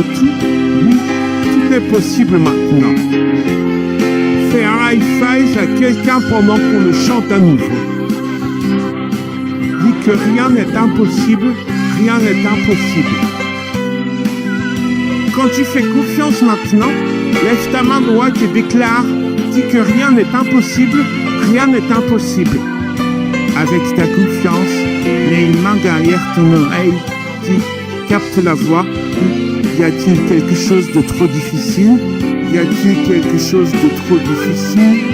Tout est possible maintenant. Fais un high five à quelqu'un pendant qu'on le chante à nouveau. Dis que rien n'est impossible, rien n'est impossible. Quand tu fais confiance maintenant, lève ta main droite et déclare, dis que rien n'est impossible, rien n'est impossible. Avec ta confiance, mets une main derrière ton oreille, dis, capte la voix. Y a-t-il quelque chose de trop difficile? Y a-t-il quelque chose de trop difficile?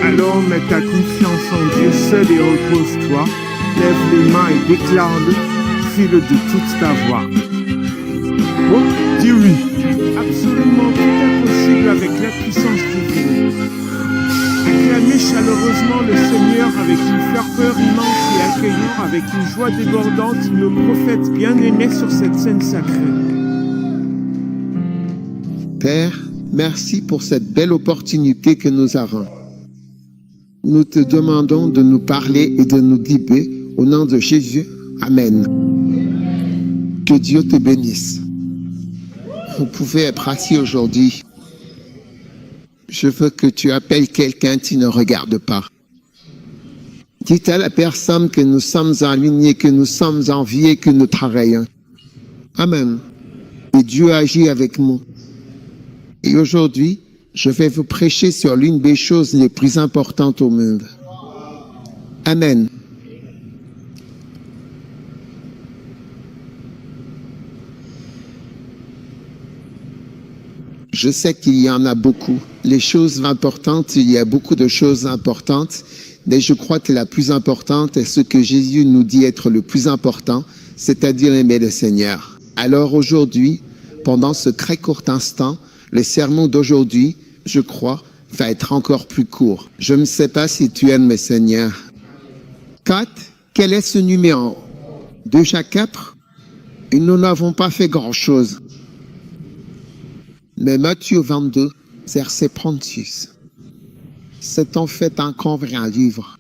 Alors mets ta confiance en Dieu seul et repose-toi. Lève les mains et déclare-le, fais-le de toute ta voix. Oh, dis oui. Absolument tout est possible avec la puissance divine. Acclamez chaleureusement le Seigneur avec une ferveur immense et accueillant avec une joie débordante nos prophètes bien-aimés sur cette scène sacrée. Père, merci pour cette belle opportunité que nous avons. Nous te demandons de nous parler et de nous guider au nom de Jésus. Amen. Que Dieu te bénisse. Vous pouvez être assis aujourd'hui. Je veux que tu appelles quelqu'un qui ne regarde pas. Dites à la personne que nous sommes alignés, que nous sommes enviés, que nous travaillons. Amen. Et Dieu agit avec nous. Et aujourd'hui, je vais vous prêcher sur l'une des choses les plus importantes au monde. Amen. Je sais qu'il y en a beaucoup. Les choses importantes, il y a beaucoup de choses importantes, mais je crois que la plus importante est ce que Jésus nous dit être le plus important, c'est-à-dire aimer le Seigneur. Alors aujourd'hui, pendant ce très court instant, le sermon d'aujourd'hui, je crois, va être encore plus court. Je ne sais pas si tu aimes le Seigneur. 4, quel est ce numéro? Déjà 4? Et nous n'avons pas fait grand-chose. Mais Matthieu 22, verset 36, c'est en fait encore un livre.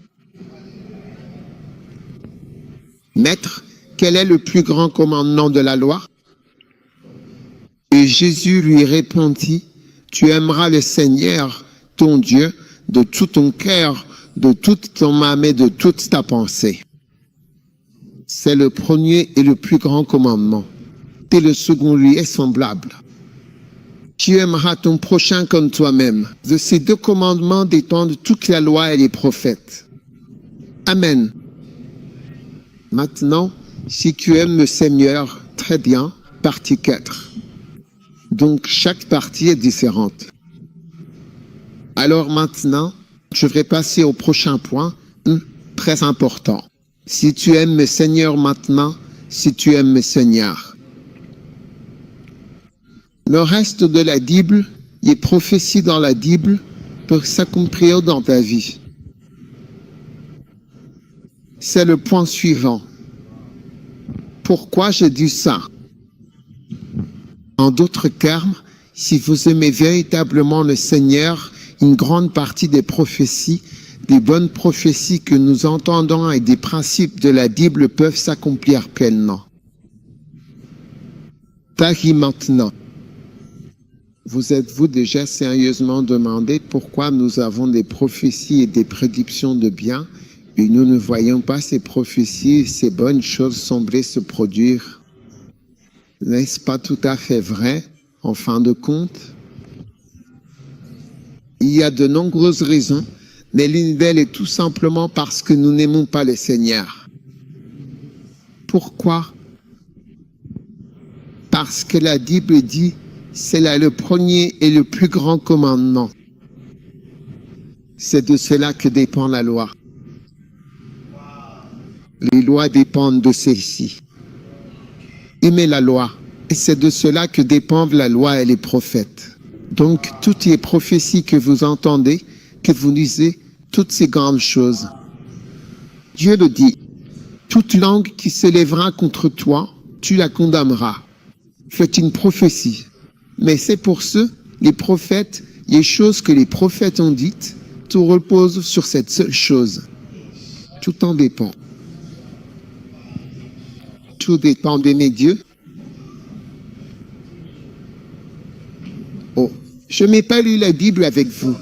Maître, quel est le plus grand commandement de la loi? Et Jésus lui répondit, tu aimeras le Seigneur, ton Dieu, de tout ton cœur, de toute ton âme et de toute ta pensée. C'est le premier et le plus grand commandement. Et le second lui est semblable. Tu aimeras ton prochain comme toi-même. De ces deux commandements dépendent toute la loi et les prophètes. Amen. Maintenant, si tu aimes le Seigneur, très bien, partie 4. Donc, chaque partie est différente. Alors maintenant, je vais passer au prochain point, très important. Si tu aimes le Seigneur maintenant, si tu aimes le Seigneur. Le reste de la Bible, les prophéties dans la Bible peuvent s'accomplir dans ta vie. C'est le point suivant. Pourquoi je dis ça? En d'autres termes, si vous aimez véritablement le Seigneur, une grande partie des prophéties, des bonnes prophéties que nous entendons et des principes de la Bible peuvent s'accomplir pleinement. Paris maintenant. Vous êtes-vous déjà sérieusement demandé pourquoi nous avons des prophéties et des prédictions de bien et nous ne voyons pas ces prophéties et ces bonnes choses sembler se produire? N'est-ce pas tout à fait vrai, en fin de compte? Il y a de nombreuses raisons, mais l'une d'elles est tout simplement parce que nous n'aimons pas le Seigneur. Pourquoi? Parce que la Bible dit, c'est là le premier et le plus grand commandement. C'est de cela que dépend la loi. Les lois dépendent de celle-ci. Aimer la loi. Et c'est de cela que dépendent la loi et les prophètes. Donc, toutes les prophéties que vous entendez, que vous lisez, toutes ces grandes choses. Dieu le dit. Toute langue qui s'élèvera contre toi, tu la condamneras. C'est une prophétie. Mais c'est pour ceux, les prophètes, les choses que les prophètes ont dites, tout repose sur cette seule chose. Tout en dépend. Tout dépend d'aimer Dieu Je n'ai pas lu la Bible avec vous.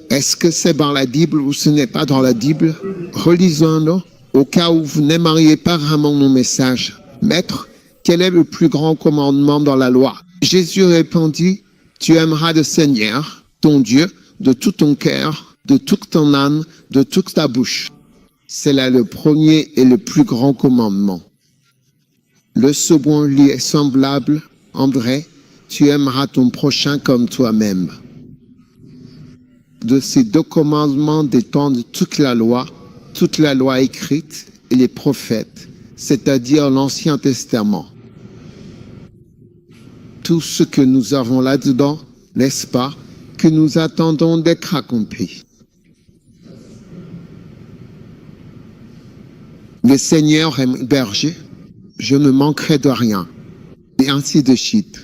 Est-ce que c'est dans la Bible ou ce n'est pas dans la Bible? Relisons-le au cas où vous n'aimeriez pas vraiment mon message. Maître, quel est le plus grand commandement dans la loi? Jésus répondit, tu aimeras le Seigneur, ton Dieu, de tout ton cœur, de toute ton âme, de toute ta bouche. C'est là le premier et le plus grand commandement. Le second lui est semblable, en vrai, tu aimeras ton prochain comme toi-même. De ces deux commandements dépendent toute la loi écrite et les prophètes, c'est-à-dire l'Ancien Testament. Tout ce que nous avons là-dedans, n'est-ce pas, que nous attendons d'être accompli. Le Seigneur est mon berger, je ne manquerai de rien, et ainsi de suite.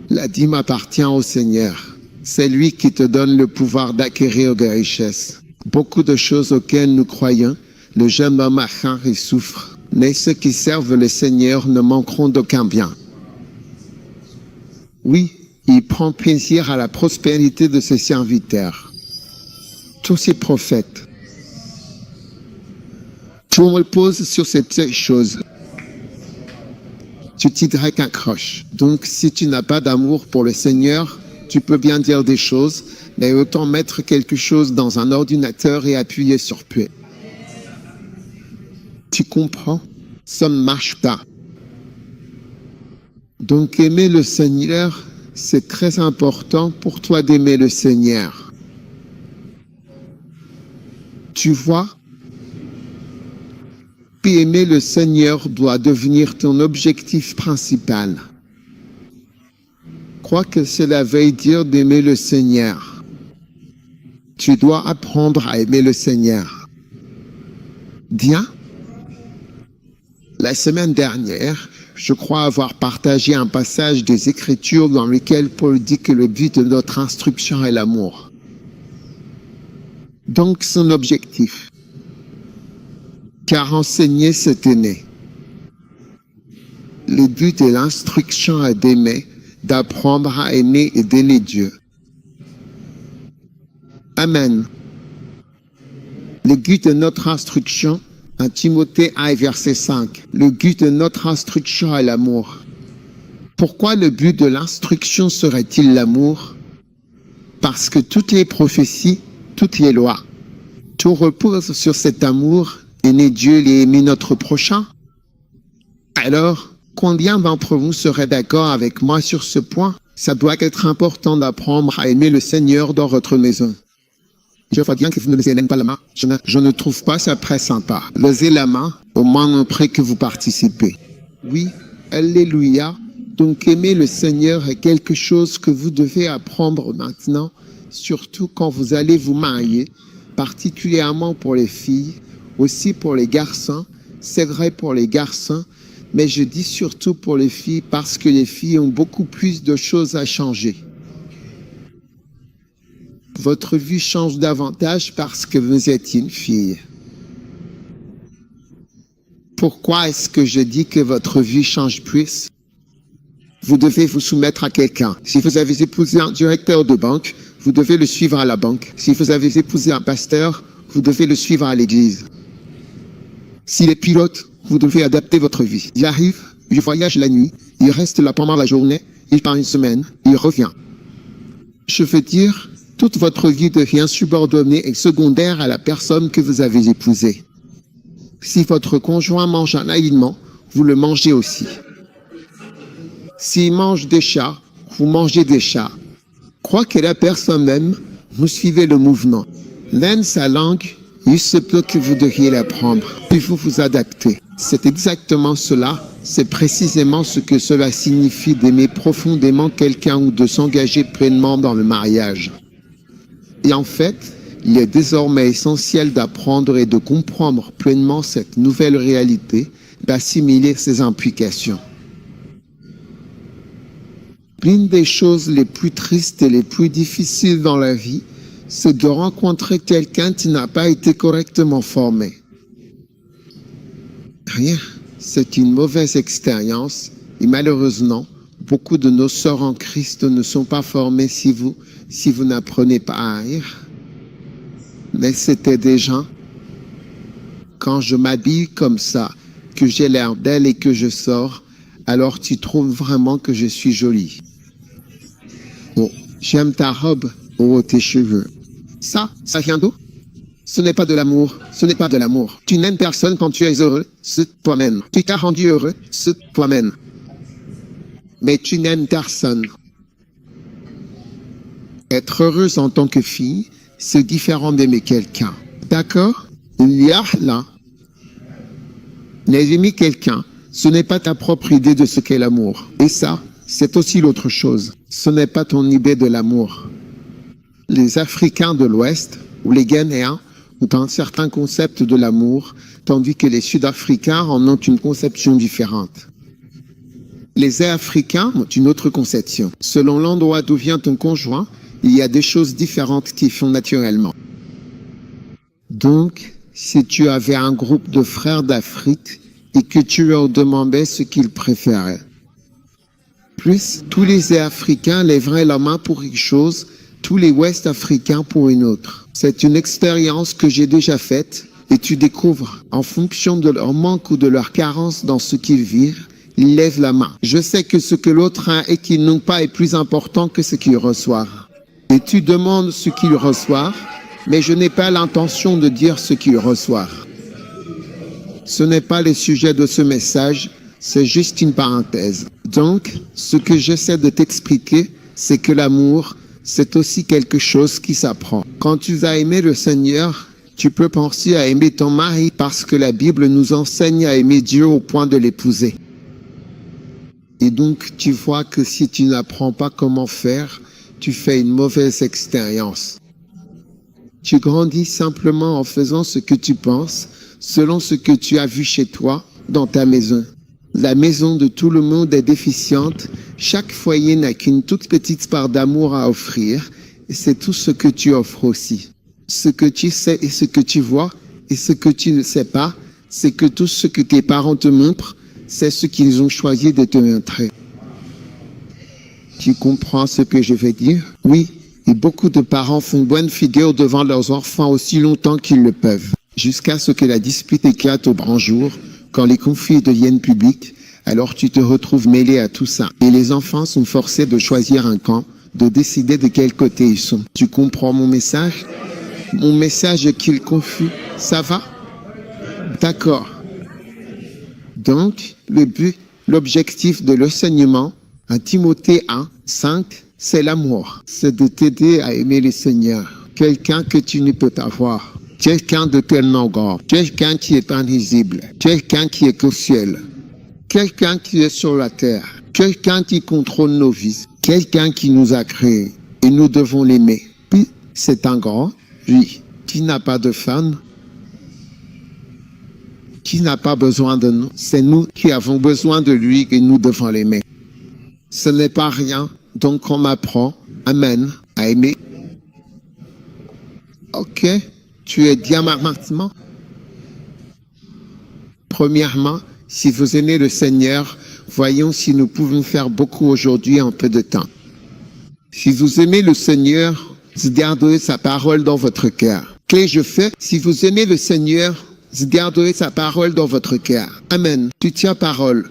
La dîme appartient au Seigneur. C'est lui qui te donne le pouvoir d'acquérir des richesses. Beaucoup de choses auxquelles nous croyons, le jeune homme a faim et souffre, mais ceux qui servent le Seigneur ne manqueront d'aucun bien. Oui, il prend plaisir à la prospérité de ses serviteurs. Tous ces prophètes. Tout repose sur cette chose. Tu t'y accroches. Donc, si tu n'as pas d'amour pour le Seigneur, tu peux bien dire des choses, mais autant mettre quelque chose dans un ordinateur et appuyer sur play. Tu comprends? Ça ne marche pas. Donc, aimer le Seigneur, c'est très important pour toi d'aimer le Seigneur. Tu vois? Puis aimer le Seigneur doit devenir ton objectif principal. Crois que cela veut dire d'aimer le Seigneur. Tu dois apprendre à aimer le Seigneur. Bien. La semaine dernière, je crois avoir partagé un passage des Écritures dans lequel Paul dit que le but de notre instruction est l'amour. Donc son objectif. Car enseigner, c'est aimer. Le but de l'instruction est d'aimer, d'apprendre à aimer et d'aimer Dieu. Amen. Le but de notre instruction, en Timothée 1, verset 5, le but de notre instruction est l'amour. Pourquoi le but de l'instruction serait-il l'amour? Parce que toutes les prophéties, toutes les lois, tout repose sur cet amour. Aimer Dieu et aimer notre prochain? Alors, combien d'entre vous seraient d'accord avec moi sur ce point? Ça doit être important d'apprendre à aimer le Seigneur dans votre maison. Je vois bien que vous ne levez pas la main. Je ne trouve pas ça très sympa. Levez la main au moment après que vous participez. Oui, alléluia. Donc aimer le Seigneur est quelque chose que vous devez apprendre maintenant, surtout quand vous allez vous marier, particulièrement pour les filles. Aussi pour les garçons, c'est vrai pour les garçons, mais je dis surtout pour les filles parce que les filles ont beaucoup plus de choses à changer. Votre vie change davantage parce que vous êtes une fille. Pourquoi est-ce que je dis que votre vie change plus? Vous devez vous soumettre à quelqu'un. Si vous avez épousé un directeur de banque, vous devez le suivre à la banque. Si vous avez épousé un pasteur, vous devez le suivre à l'église. S'il est pilote, vous devez adapter votre vie. Il arrive, il voyage la nuit, il reste là pendant la journée, il part une semaine, il revient. Je veux dire, toute votre vie devient subordonnée et secondaire à la personne que vous avez épousée. Si votre conjoint mange un aliment, vous le mangez aussi. S'il mange des chats, vous mangez des chats. Crois que la personne même, vous suivez le mouvement. Même sa langue, il se peut que vous deviez l'apprendre, puis vous vous adaptez. C'est exactement cela, c'est précisément ce que cela signifie d'aimer profondément quelqu'un ou de s'engager pleinement dans le mariage. Et en fait, il est désormais essentiel d'apprendre et de comprendre pleinement cette nouvelle réalité, d'assimiler ses implications. L'une des choses les plus tristes et les plus difficiles dans la vie, c'est de rencontrer quelqu'un qui n'a pas été correctement formé. Rien, c'est une mauvaise expérience et malheureusement, beaucoup de nos sœurs en Christ ne sont pas formées si vous n'apprenez pas à haïr. Mais c'était des gens, quand je m'habille comme ça, que j'ai l'air belle et que je sors, alors tu trouves vraiment que je suis jolie. Bon, j'aime ta robe, oh tes cheveux. Ça vient d'où? Ce n'est pas de l'amour, ce n'est pas de l'amour. Tu n'aimes personne quand tu es heureux, c'est toi-même. Tu t'as rendu heureux, c'est toi-même. Mais tu n'aimes personne. Être heureuse en tant que fille, c'est différent d'aimer quelqu'un. D'accord? Il y a là. Aimer quelqu'un, ce n'est pas ta propre idée de ce qu'est l'amour. Et ça, c'est aussi l'autre chose. Ce n'est pas ton idée de l'amour. Les Africains de l'Ouest, ou les Ghanéens, ont un certain concept de l'amour, tandis que les Sud-Africains en ont une conception différente. Les Africains ont une autre conception. Selon l'endroit d'où vient ton conjoint, il y a des choses différentes qui font naturellement. Donc, si tu avais un groupe de frères d'Afrique et que tu leur demandais ce qu'ils préféraient, plus tous les Africains lèveraient la main pour une chose, tous les Ouest-Africains pour une autre. C'est une expérience que j'ai déjà faite et tu découvres, en fonction de leur manque ou de leur carence dans ce qu'ils vivent, ils lèvent la main. Je sais que ce que l'autre a et qu'ils n'ont pas est plus important que ce qu'ils reçoivent. Et tu demandes ce qu'ils reçoivent, mais je n'ai pas l'intention de dire ce qu'ils reçoivent. Ce n'est pas le sujet de ce message, c'est juste une parenthèse. Donc, ce que j'essaie de t'expliquer, c'est que l'amour, c'est aussi quelque chose qui s'apprend. Quand tu vas aimer le Seigneur, tu peux penser à aimer ton mari parce que la Bible nous enseigne à aimer Dieu au point de l'épouser. Et donc, tu vois que si tu n'apprends pas comment faire, tu fais une mauvaise expérience. Tu grandis simplement en faisant ce que tu penses, selon ce que tu as vu chez toi, dans ta maison. La maison de tout le monde est déficiente. Chaque foyer n'a qu'une toute petite part d'amour à offrir. Et c'est tout ce que tu offres aussi. Ce que tu sais et ce que tu vois, et ce que tu ne sais pas, c'est que tout ce que tes parents te montrent, c'est ce qu'ils ont choisi de te montrer. Tu comprends ce que je veux dire? Oui. Et beaucoup de parents font bonne figure devant leurs enfants aussi longtemps qu'ils le peuvent, jusqu'à ce que la dispute éclate au grand jour, quand les conflits deviennent publics, alors tu te retrouves mêlé à tout ça. Et les enfants sont forcés de choisir un camp, de décider de quel côté ils sont. Tu comprends mon message? Mon message est qu'il confus. Ça va? D'accord. Donc, le but, l'objectif de l'enseignement, à Timothée 1, 5, c'est l'amour. C'est de t'aider à aimer le Seigneur. Quelqu'un que tu ne peux pas voir. Quelqu'un de tellement grand. Quelqu'un qui est invisible. Quelqu'un qui est au ciel. Quelqu'un qui est sur la terre. Quelqu'un qui contrôle nos vies. Quelqu'un qui nous a créés. Et nous devons l'aimer. Puis, c'est un grand. Lui, qui n'a pas de fan. Qui n'a pas besoin de nous. C'est nous qui avons besoin de lui et nous devons l'aimer. Ce n'est pas rien. Donc on m'apprend, amen, à aimer. Ok, tu es diamantement. Premièrement, si vous aimez le Seigneur, voyons si nous pouvons faire beaucoup aujourd'hui en peu de temps. Si vous aimez le Seigneur, gardez sa parole dans votre cœur. Que je fais? Si vous aimez le Seigneur, gardez sa parole dans votre cœur. Amen. Tu tiens parole.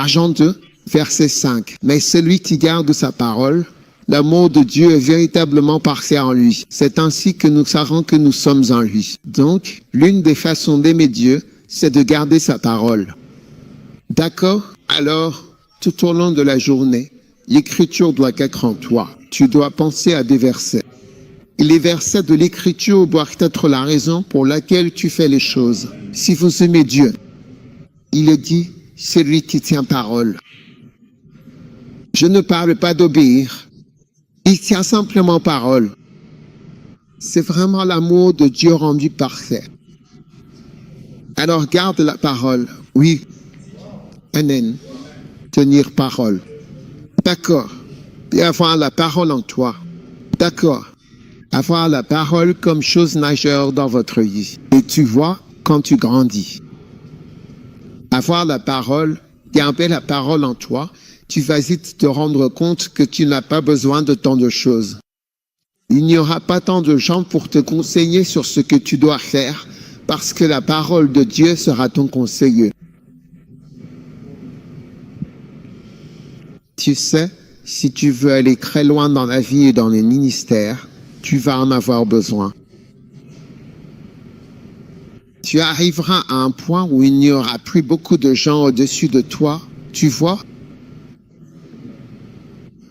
Jean 2. Verset 5. Mais celui qui garde sa parole, l'amour de Dieu est véritablement parfait en lui. C'est ainsi que nous savons que nous sommes en lui. Donc, l'une des façons d'aimer Dieu, c'est de garder sa parole. D'accord? Alors, tout au long de la journée, l'écriture doit être en toi. Tu dois penser à des versets. Et les versets de l'écriture doivent être la raison pour laquelle tu fais les choses. Si vous aimez Dieu, il est dit, c'est lui qui tient parole. Je ne parle pas d'obéir. Il tient simplement parole. C'est vraiment l'amour de Dieu rendu parfait. Alors garde la parole. Oui. Amen. Tenir parole. D'accord. Et avoir la parole en toi. D'accord. Avoir la parole comme chose majeure dans votre vie. Et tu vois quand tu grandis. Avoir la parole, garder la parole en toi, tu vas vite te rendre compte que tu n'as pas besoin de tant de choses. Il n'y aura pas tant de gens pour te conseiller sur ce que tu dois faire, parce que la parole de Dieu sera ton conseiller. Tu sais, si tu veux aller très loin dans la vie et dans les ministères, tu vas en avoir besoin. Tu arriveras à un point où il n'y aura plus beaucoup de gens au-dessus de toi, tu vois?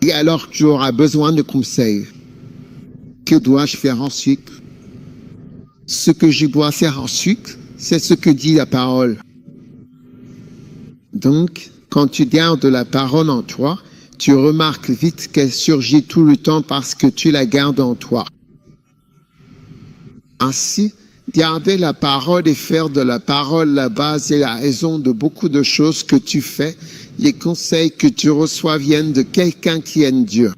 Et alors tu auras besoin de conseils. Que dois-je faire ensuite? Ce que je dois faire ensuite, c'est ce que dit la parole. Donc, quand tu gardes la parole en toi, tu remarques vite qu'elle surgit tout le temps parce que tu la gardes en toi. Ainsi, garder la parole et faire de la parole la base et la raison de beaucoup de choses que tu fais, les conseils que tu reçois viennent de quelqu'un qui aime Dieu.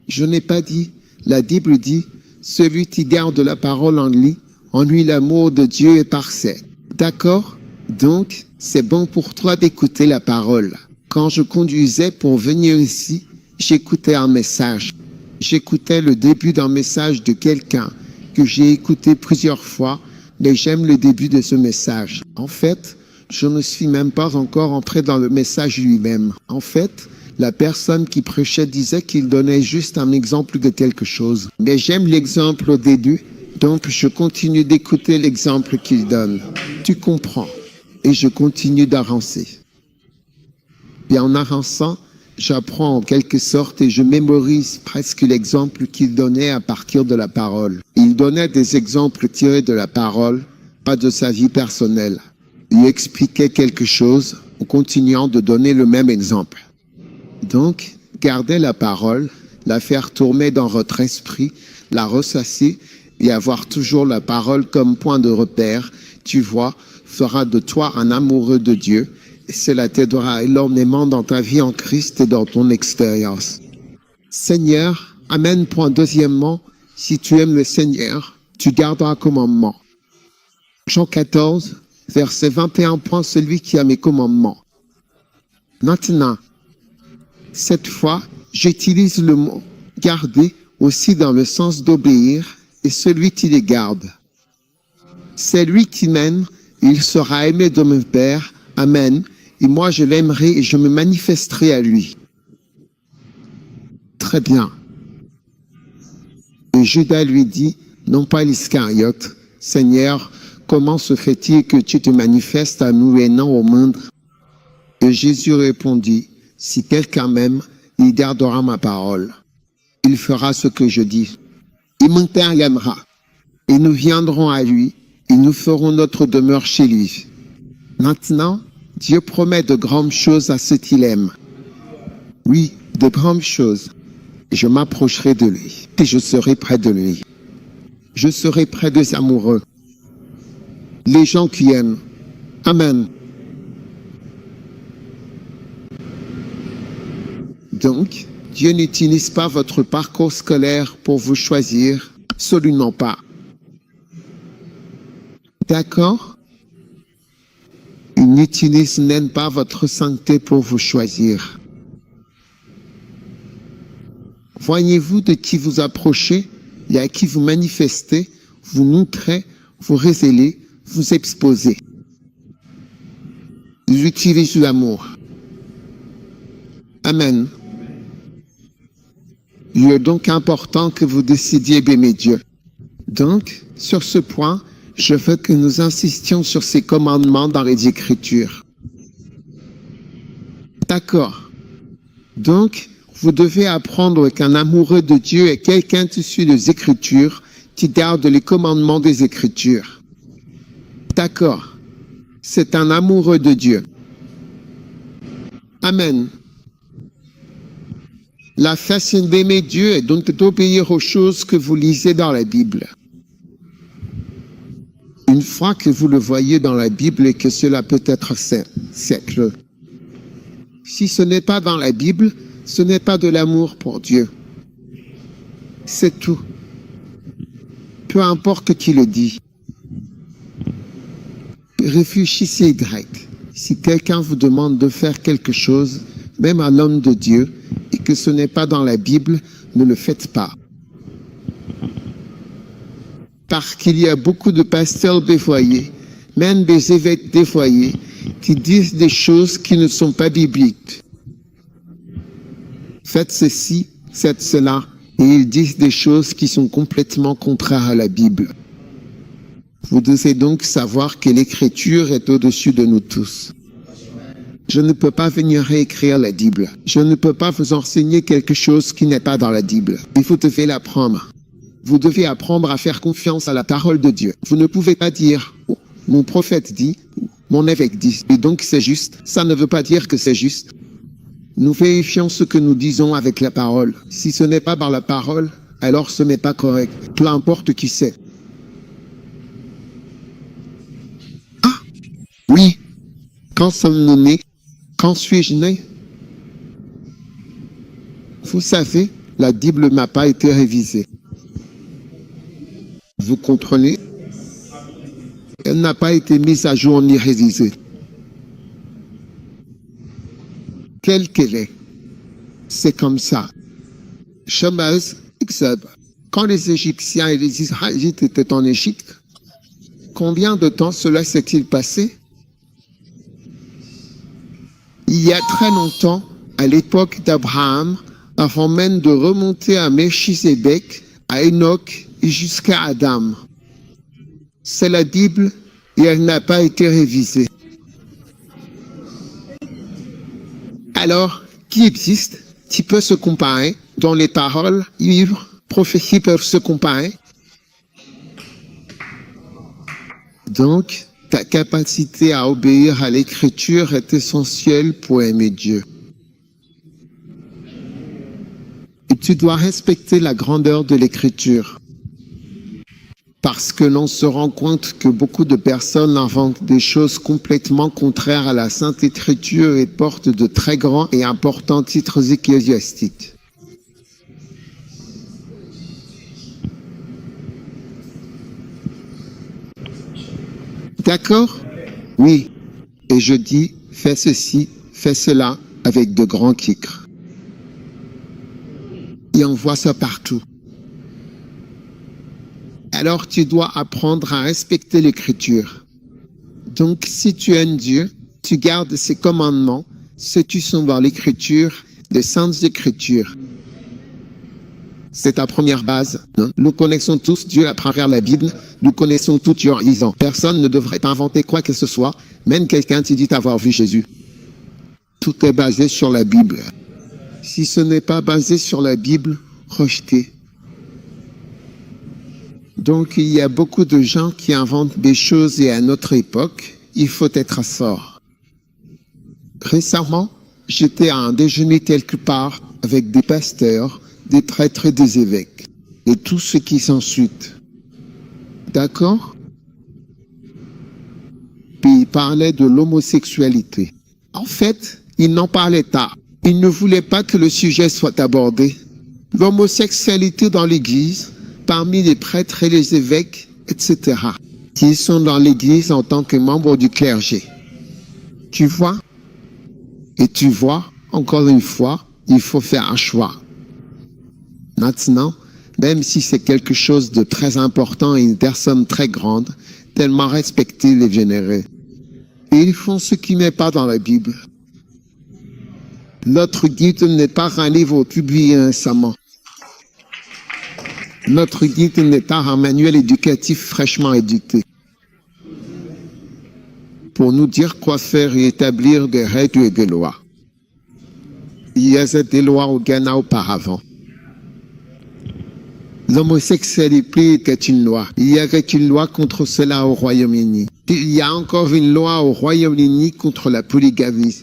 Je n'ai pas dit, la Bible dit, celui qui garde la parole en lui l'amour de Dieu est parfait. D'accord? Donc, c'est bon pour toi d'écouter la parole. Quand je conduisais pour venir ici, j'écoutais un message. J'écoutais le début d'un message de quelqu'un que j'ai écouté plusieurs fois, mais j'aime le début de ce message. En fait, je ne suis même pas encore entré dans le message lui-même. En fait, la personne qui prêchait disait qu'il donnait juste un exemple de quelque chose. Mais j'aime l'exemple au début, donc je continue d'écouter l'exemple qu'il donne. Tu comprends? Et je continue d'avancer. Et en avançant, j'apprends en quelque sorte et je mémorise presque l'exemple qu'il donnait à partir de la parole. Il donnait des exemples tirés de la parole, pas de sa vie personnelle. Il expliquait quelque chose en continuant de donner le même exemple. Donc, gardez la parole, la faire tourner dans votre esprit, la ressasser et avoir toujours la parole comme point de repère, tu vois, fera de toi un amoureux de Dieu et cela t'aidera énormément dans ta vie en Christ et dans ton expérience. Seigneur, amen. Point deuxièmement, si tu aimes le Seigneur, tu garderas un commandement. Jean 14, verset 21, celui qui a mes commandements. Maintenant, cette fois, j'utilise le mot « garder » aussi dans le sens d'obéir et celui qui les garde. C'est lui qui m'aime, il sera aimé de mon Père. Amen. Et moi, je l'aimerai et je me manifesterai à lui. Très bien. Et Judas lui dit, non pas l'Iscariote, Seigneur, comment se fait-il que tu te manifestes à nous et non au monde? Et Jésus répondit, si quelqu'un m'aime, il gardera ma parole. Il fera ce que je dis. Et mon Père l'aimera. Et nous viendrons à lui, et nous ferons notre demeure chez lui. Maintenant, Dieu promet de grandes choses à ceux qu'il aime. Oui, de grandes choses. Je m'approcherai de lui, et je serai près de lui. Je serai près des amoureux. Les gens qui aiment. Amen. Donc, Dieu n'utilise pas votre parcours scolaire pour vous choisir, absolument pas. D'accord? Il n'utilise même pas votre santé pour vous choisir. Voyez-vous de qui vous approchez et à qui vous manifestez, vous montrez, vous révélez, vous exposez. Vous utilisez l'amour. Amen. Il est donc important que vous décidiez d'aimer Dieu. Donc, sur ce point, je veux que nous insistions sur ces commandements dans les Écritures. D'accord. Donc, vous devez apprendre qu'un amoureux de Dieu est quelqu'un issu des Écritures qui garde les commandements des Écritures. D'accord. C'est un amoureux de Dieu. Amen. La façon d'aimer Dieu est donc d'obéir aux choses que vous lisez dans la Bible. Une fois que vous le voyez dans la Bible et que cela peut être siècle. Si ce n'est pas dans la Bible, ce n'est pas de l'amour pour Dieu. C'est tout. Peu importe qui le dit. Réfléchissez grec. Si quelqu'un vous demande de faire quelque chose, même à l'homme de Dieu, et que ce n'est pas dans la Bible, ne le faites pas. Parce qu'il y a beaucoup de pasteurs dévoyés, même des évêques dévoyés, qui disent des choses qui ne sont pas bibliques. Faites ceci, faites cela, et ils disent des choses qui sont complètement contraires à la Bible. Vous devez donc savoir que l'Écriture est au-dessus de nous tous. Je ne peux pas venir réécrire la Bible. Je ne peux pas vous enseigner quelque chose qui n'est pas dans la Bible. Et vous devez l'apprendre. Vous devez apprendre à faire confiance à la parole de Dieu. Vous ne pouvez pas dire oh, « mon prophète dit »,« mon évêque dit », et donc c'est juste. Ça ne veut pas dire que c'est juste. Nous vérifions ce que nous disons avec la parole. Si ce n'est pas par la parole, alors ce n'est pas correct. Peu importe qui c'est. Ah, oui. Quand sommes-nous nés? Quand suis-je né? Vous savez, la Bible n'a pas été révisée. Vous comprenez? Elle n'a pas été mise à jour ni révisée. Telle qu'elle est. C'est comme ça. Shemaz, Exode. Quand les Égyptiens et les Israélites étaient en Égypte, combien de temps cela s'est-il passé? Il y a très longtemps, à l'époque d'Abraham, avant même de remonter à Melchizedek, à Enoch et jusqu'à Adam. C'est la Bible et elle n'a pas été révisée. Alors, qui existe, qui peut se comparer, dont les paroles, livres, prophéties peuvent se comparer? Donc, ta capacité à obéir à l'Écriture est essentielle pour aimer Dieu. Et tu dois respecter la grandeur de l'Écriture. Parce que l'on se rend compte que beaucoup de personnes inventent des choses complètement contraires à la Sainte Écriture et portent de très grands et importants titres ecclésiastiques. D'accord? Oui. Et je dis, fais ceci, fais cela, avec de grands kikres. Et on voit ça partout. Alors tu dois apprendre à respecter l'Écriture. Donc si tu aimes Dieu, tu gardes ses commandements, ceux qui sont dans l'Écriture, les saintes Écritures. C'est ta première base. Non? Nous connaissons tous Dieu à travers la Bible. Nous connaissons tous Dieu en lisant. Personne ne devrait inventer quoi que ce soit, même quelqu'un qui dit avoir vu Jésus. Tout est basé sur la Bible. Si ce n'est pas basé sur la Bible, rejetez. Donc il y a beaucoup de gens qui inventent des choses et à notre époque, il faut être fort. Récemment, j'étais à un déjeuner quelque part avec des pasteurs, des prêtres et des évêques, et tout ce qui s'ensuit. D'accord? Puis il parlait de l'homosexualité. En fait, il n'en parlait pas. Il ne voulait pas que le sujet soit abordé. L'homosexualité dans l'Église, parmi les prêtres et les évêques, etc., qui sont dans l'Église en tant que membres du clergé. Tu vois? Et tu vois, encore une fois, il faut faire un choix. Maintenant, même si c'est quelque chose de très important et une personne très grande, tellement respectée et vénérée, et ils font ce qui n'est pas dans la Bible. Notre guide n'est pas un livre publié récemment. Notre guide n'est pas un manuel éducatif fraîchement édité. Pour nous dire quoi faire et établir des règles et des lois. Il y avait des lois au Ghana auparavant. L'homosexualité était une loi. Il y avait une loi contre cela au Royaume-Uni. Il y a encore une loi au Royaume-Uni contre la polygamie.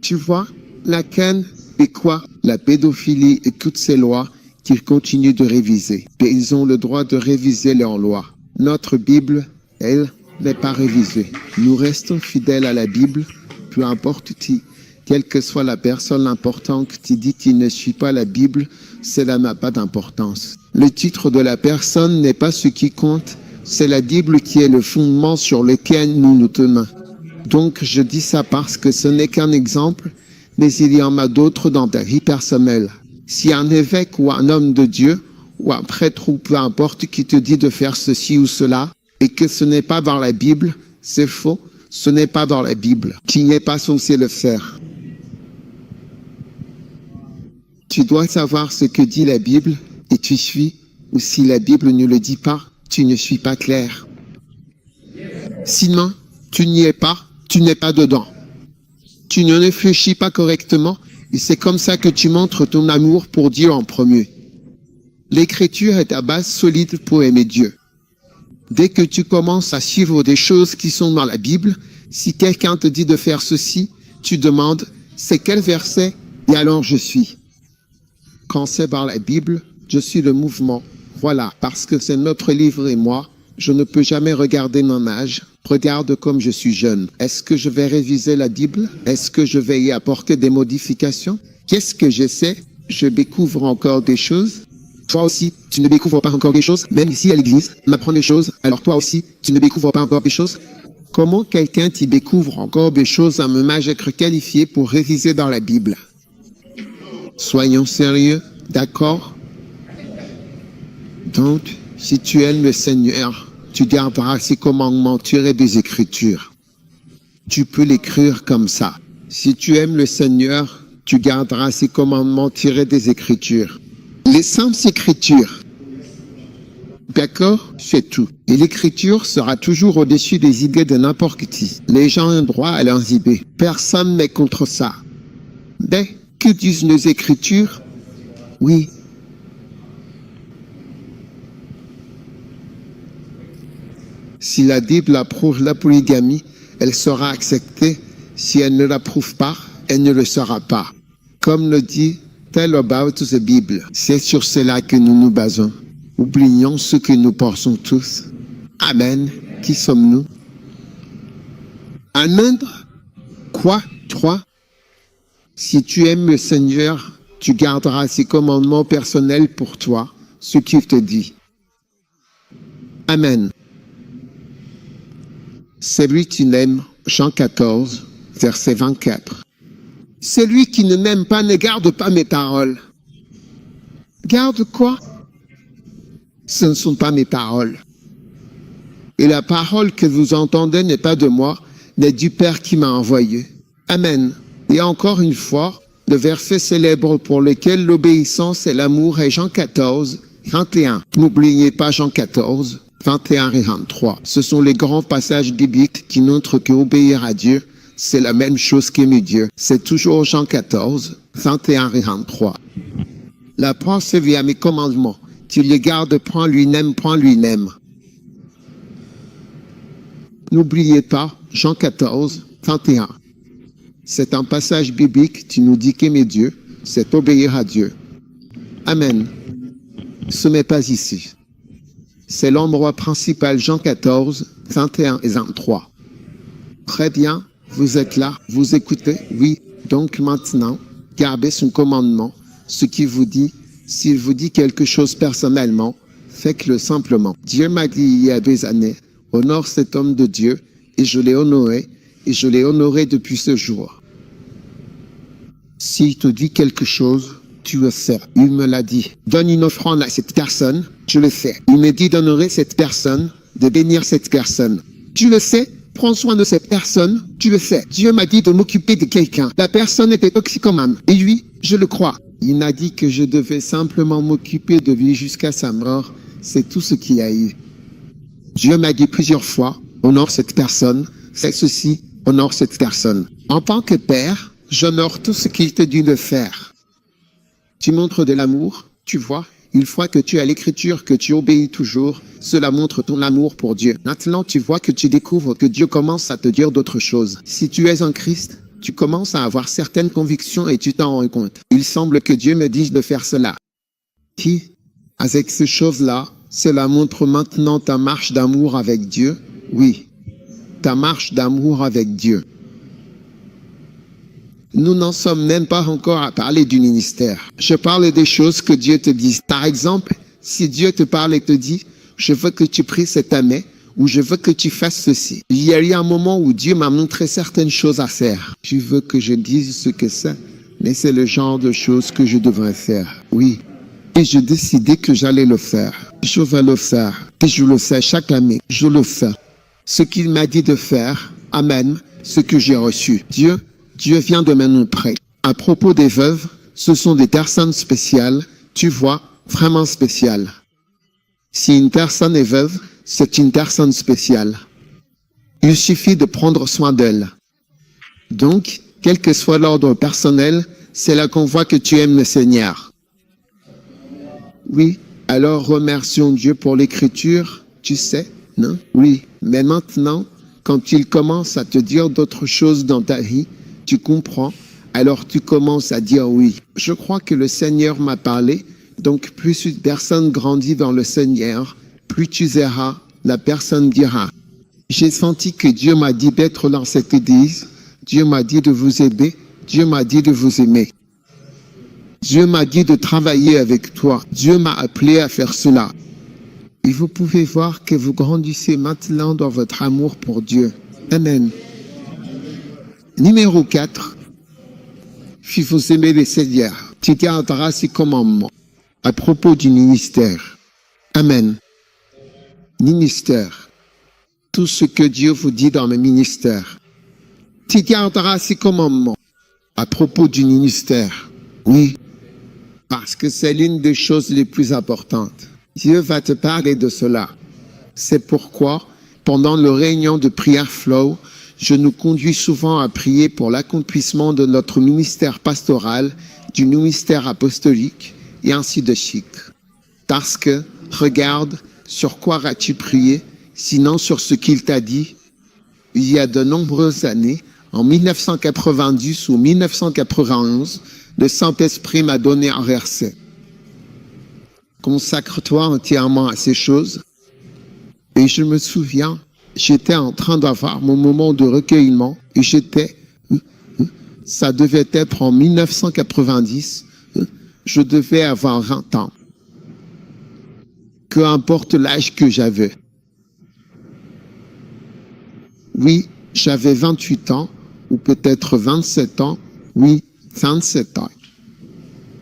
Tu vois, la canne et quoi, la pédophilie et toutes ces lois qu'ils continuent de réviser. Et ils ont le droit de réviser leurs lois. Notre Bible, elle, n'est pas révisée. Nous restons fidèles à la Bible, peu importe qui. Quelle que soit la personne importante qui dit qu'il ne suit pas la Bible, cela n'a pas d'importance. Le titre de la personne n'est pas ce qui compte, C'est la Bible qui est le fondement sur lequel nous nous tenons. Donc je dis ça parce que ce n'est qu'un exemple, mais il y en a d'autres dans ta vie personnelle. Si un évêque ou un homme de Dieu, ou un prêtre ou peu importe qui te dit de faire ceci ou cela, et que ce n'est pas dans la Bible, c'est faux, ce n'est pas dans la Bible. Tu n'es pas censé le faire. Tu dois savoir ce que dit la Bible et tu suis, ou si la Bible ne le dit pas, tu ne suis pas clair. Sinon, tu n'y es pas, tu n'es pas dedans. Tu ne réfléchis pas correctement et c'est comme ça que tu montres ton amour pour Dieu en premier. L'écriture est ta base solide pour aimer Dieu. Dès que tu commences à suivre des choses qui sont dans la Bible, si quelqu'un te dit de faire ceci, tu demandes « c'est quel verset ?» et alors je suis. Quand c'est dans la Bible, je suis le mouvement. Voilà, parce que c'est notre livre et moi, je ne peux jamais regarder mon âge. Regarde comme je suis jeune. Est-ce que je vais réviser la Bible? Est-ce que je vais y apporter des modifications? Qu'est-ce que j'essaie? Je découvre encore des choses. Toi aussi, tu ne découvres pas encore des choses. Même ici à l'église, on apprend des choses. Alors toi aussi, tu ne découvres pas encore des choses. Comment quelqu'un qui découvre encore des choses à même âge être qualifié pour réviser dans la Bible? Soyons sérieux, d'accord? Donc, si tu aimes le Seigneur, tu garderas ses commandements tirés des Écritures. Tu peux l'écrire comme ça. Si tu aimes le Seigneur, tu garderas ses commandements tirés des Écritures. Les saintes Écritures. D'accord? C'est tout. Et l'Écriture sera toujours au-dessus des idées de n'importe qui. Les gens ont droit à leurs idées. Personne n'est contre ça. Mais, que disent nos Écritures? Oui. Si la Bible approuve la polygamie, elle sera acceptée. Si elle ne l'approuve pas, elle ne le sera pas. Comme le dit Tell About the Bible. C'est sur cela que nous nous basons. Oublions ce que nous pensons tous. Amen. Qui sommes-nous? Un Indre? Quoi? Toi? Si tu aimes le Seigneur, tu garderas ses commandements personnels pour toi, ce qu'il te dit. Amen. Celui qui n'aime, Jean 14, verset 24. Celui qui ne m'aime pas ne garde pas mes paroles. Garde quoi? Ce ne sont pas mes paroles. Et la parole que vous entendez n'est pas de moi, mais du Père qui m'a envoyé. Amen. Et encore une fois, le verset célèbre pour lequel l'obéissance et l'amour est Jean 14, 21. N'oubliez pas Jean 14, 21 et 23. Ce sont les grands passages bibliques qui montrent qu'obéir à Dieu, c'est la même chose qu'aimer Dieu. C'est toujours Jean 14, 21 et 23. La pensée via mes commandements. Tu les gardes, prends lui-même, prends lui-même. N'oubliez pas Jean 14, 21. C'est un passage biblique qui nous dit qu'aimer Dieu, c'est obéir à Dieu. Amen. Ce n'est pas ici. C'est l'endroit principal, Jean 14, 21 et 23. Très bien, vous êtes là, vous écoutez, oui. Donc maintenant, gardez son commandement, ce qui vous dit, s'il vous dit quelque chose personnellement, faites-le simplement. Dieu m'a dit il y a des années, honore cet homme de Dieu, et je l'ai honoré, et je l'ai honoré depuis ce jour. S'il te dit quelque chose, tu le sais. Il me l'a dit. Donne une offrande à cette personne, je le fais. Il me dit d'honorer cette personne, de bénir cette personne. Tu le sais, prends soin de cette personne, tu le fais. Dieu m'a dit de m'occuper de quelqu'un. La personne était toxicomane. Et oui, je le crois. Il m'a dit que je devais simplement m'occuper de lui jusqu'à sa mort. C'est tout ce qu'il y a eu. Dieu m'a dit plusieurs fois, honore cette personne, fais ceci, honore cette personne. En tant que père, j'honore tout ce qu'il te dit de faire. Tu montres de l'amour, tu vois, une fois que tu as l'écriture, que tu obéis toujours, cela montre ton amour pour Dieu. Maintenant, tu vois que tu découvres que Dieu commence à te dire d'autres choses. Si tu es en Christ, tu commences à avoir certaines convictions et tu t'en rends compte. Il semble que Dieu me dise de faire cela. Puis, avec ces choses-là, cela montre maintenant ta marche d'amour avec Dieu. Oui, ta marche d'amour avec Dieu. Nous n'en sommes même pas encore à parler du ministère. Je parle des choses que Dieu te dit. Par exemple, si Dieu te parle et te dit, je veux que tu pries cette année, ou je veux que tu fasses ceci. Il y a eu un moment où Dieu m'a montré certaines choses à faire. Je veux que je dise ce que c'est, mais c'est le genre de choses que je devrais faire. Oui. Et j'ai décidé que j'allais le faire. Je vais le faire. Et je le fais chaque année. Je le fais. Ce qu'il m'a dit de faire, amen, ce que j'ai reçu. Dieu vient de me montrer. À propos des veuves, ce sont des personnes spéciales, tu vois, vraiment spéciales. Si une personne est veuve, c'est une personne spéciale. Il suffit de prendre soin d'elle. Donc, quel que soit l'ordre personnel, c'est là qu'on voit que tu aimes le Seigneur. Oui, alors remercions Dieu pour l'écriture, tu sais, non? Oui, mais maintenant, quand il commence à te dire d'autres choses dans ta vie, tu comprends, alors tu commences à dire oui. Je crois que le Seigneur m'a parlé, donc plus une personne grandit dans le Seigneur, plus tu verras, la personne dira. J'ai senti que Dieu m'a dit d'être dans cette église, Dieu m'a dit de vous aider, Dieu m'a dit de vous aimer. Dieu m'a dit de travailler avec toi, Dieu m'a appelé à faire cela. Et vous pouvez voir que vous grandissez maintenant dans votre amour pour Dieu. Amen. Numéro 4. Si vous aimez le Seigneur, tu garderas ses commandements. À propos du ministère. Amen. Ministère. Tout ce que Dieu vous dit dans le ministère. Tu garderas ses commandements. À propos du ministère. Oui. Parce que c'est l'une des choses les plus importantes. Dieu va te parler de cela. C'est pourquoi, pendant le réunion de prière Flow, je nous conduis souvent à prier pour l'accomplissement de notre ministère pastoral, du ministère apostolique, et ainsi de suite. Parce que, regarde, sur quoi as-tu prié, sinon sur ce qu'il t'a dit? Il y a de nombreuses années, en 1990 ou 1991, le Saint-Esprit m'a donné un verset. Consacre-toi entièrement à ces choses. Et je me souviens, j'étais en train d'avoir mon moment de recueillement et ça devait être en 1990, je devais avoir 20 ans. Peu importe l'âge que j'avais. Oui, j'avais 28 ans, ou peut-être 27 ans, oui, 27 ans.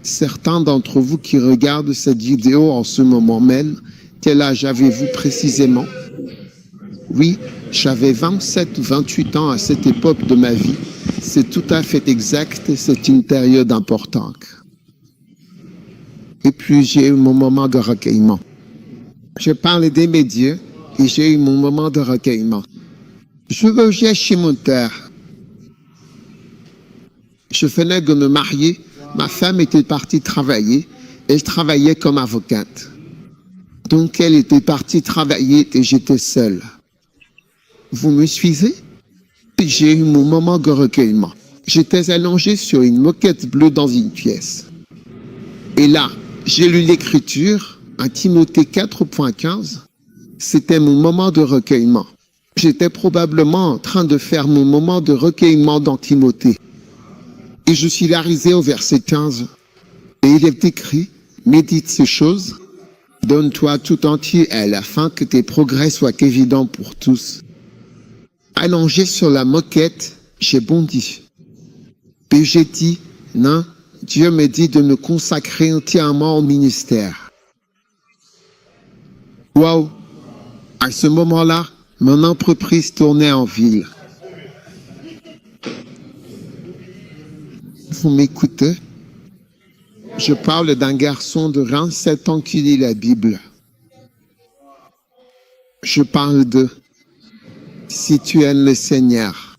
Certains d'entre vous qui regardent cette vidéo en ce moment même, quel âge avez-vous précisément? Oui, j'avais 27 ou 28 ans à cette époque de ma vie. C'est tout à fait exact et c'est une période importante. Et puis j'ai eu mon moment de recueillement. Je parle d'aimer Dieu et j'ai eu mon moment de recueillement. Je logeais chez mon père. Je venais de me marier. Ma femme était partie travailler. Elle travaillait comme avocate. Donc elle était partie travailler et j'étais seul. Vous me suivez? J'ai eu mon moment de recueillement. J'étais allongé sur une moquette bleue dans une pièce. Et là, j'ai lu l'écriture, à Timothée 4.15. C'était mon moment de recueillement. J'étais probablement en train de faire mon moment de recueillement dans Timothée. Et je suis arrivé au verset 15. Et il est écrit, médite ces choses, donne-toi tout entier à elle afin que tes progrès soient évidents pour tous. Allongé sur la moquette, j'ai bondi. Et j'ai dit, non, Dieu me dit de me consacrer entièrement au ministère. Waouh! À ce moment-là, mon entreprise tournait en ville. Vous m'écoutez? Je parle d'un garçon de 27 ans qui lit la Bible. Je parle de si tu aimes le Seigneur.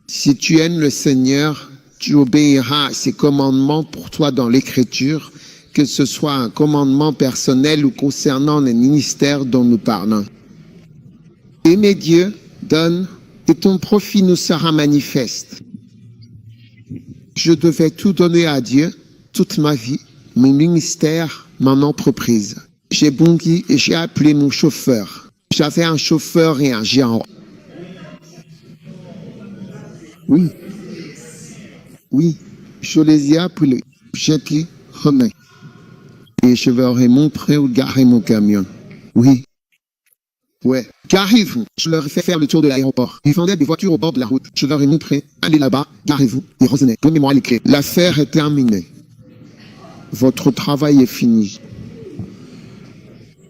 Si tu aimes le Seigneur, tu obéiras à ses commandements pour toi dans l'Écriture, que ce soit un commandement personnel ou concernant les ministères dont nous parlons. Aimer Dieu, donne, et ton profit nous sera manifeste. Je devais tout donner à Dieu, toute ma vie, mon ministère, mon entreprise. J'ai bondi et j'ai appelé mon chauffeur. J'avais un chauffeur et un gérant. Oui. Oui, je les ai appelés. J'ai dit, René. et je leur ai montré où garer mon camion. Oui. Ouais. Garez-vous. Je leur ai fait faire le tour de l'aéroport. Ils vendaient des voitures au bord de la route. Je leur ai montré. Allez là-bas, garez-vous. Ils revenaient. Donnez-moi les clés. L'affaire est terminée. Votre travail est fini.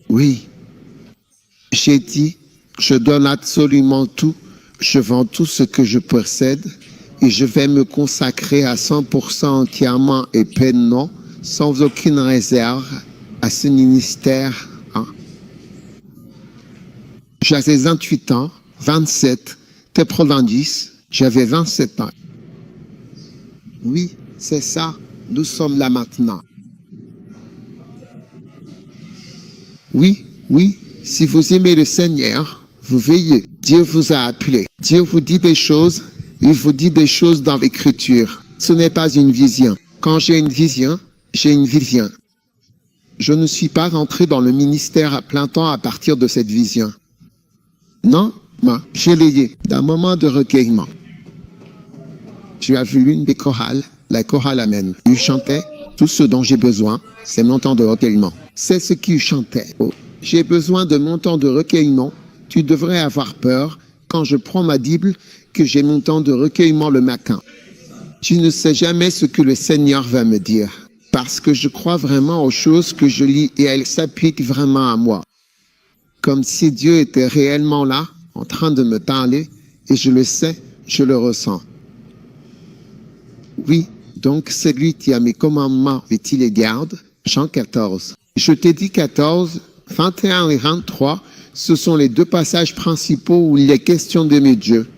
Oui. J'ai dit, je donne absolument tout. Je vends tout ce que je possède et je vais me consacrer à 100% entièrement et pleinement, sans aucune réserve, à ce ministère. J'avais 28 ans, 27, t'es 90, j'avais 27 ans. Oui, c'est ça, nous sommes là maintenant. Oui, si vous aimez le Seigneur, vous veillez. Dieu vous a appelé. Dieu vous dit des choses, il vous dit des choses dans l'Écriture. Ce n'est pas une vision. Quand j'ai une vision, j'ai une vision. Je ne suis pas rentré dans le ministère à plein temps à partir de cette vision. Non, moi, j'ai l'ayé d'un moment de recueillement. Tu as vu l'une des chorales, la chorale Amen. Il chantait tout ce dont j'ai besoin, c'est mon temps de recueillement. C'est ce qu'il chantait. Oh, j'ai besoin de mon temps de recueillement. Tu devrais avoir peur quand je prends ma Bible que j'ai mon temps de recueillement le matin. Tu ne sais jamais ce que le Seigneur va me dire parce que je crois vraiment aux choses que je lis et elles s'appliquent vraiment à moi. Comme si Dieu était réellement là, en train de me parler, et je le sais, je le ressens. Oui, donc celui qui a mes commandements et qui les garde, Jean 14. Je t'ai dit 14, 21 et 23, ce sont les deux passages principaux où il est question d'aimer Dieu.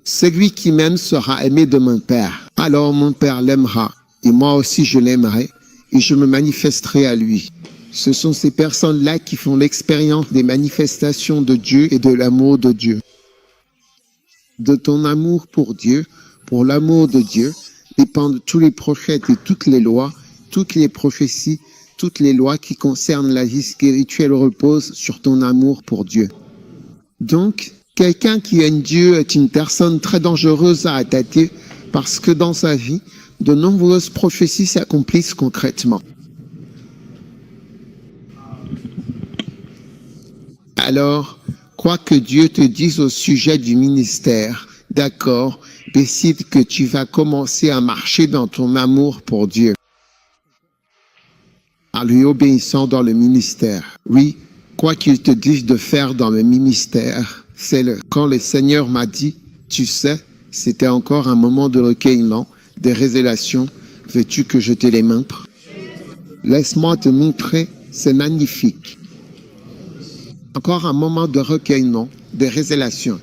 Celui qui m'aime sera aimé de mon Père. Alors mon Père l'aimera, et moi aussi je l'aimerai, et je me manifesterai à lui. Ce sont ces personnes-là qui font l'expérience des manifestations de Dieu et de l'amour de Dieu. De ton amour pour Dieu, pour l'amour de Dieu, dépendent tous les prophètes et toutes les lois, toutes les prophéties, toutes les lois qui concernent la vie spirituelle reposent sur ton amour pour Dieu. Donc, quelqu'un qui aime Dieu est une personne très dangereuse à attaquer parce que dans sa vie, de nombreuses prophéties s'accomplissent concrètement. Alors, quoi que Dieu te dise au sujet du ministère, d'accord, décide que tu vas commencer à marcher dans ton amour pour Dieu. En lui obéissant dans le ministère. Oui, quoi qu'il te dise de faire dans le ministère, fais-le. Quand le Seigneur m'a dit, tu sais, c'était encore un moment de recueillement, de révélation, veux-tu que je te les montre? Laisse-moi te montrer, c'est magnifique. Encore un moment de recueillement, de révélation.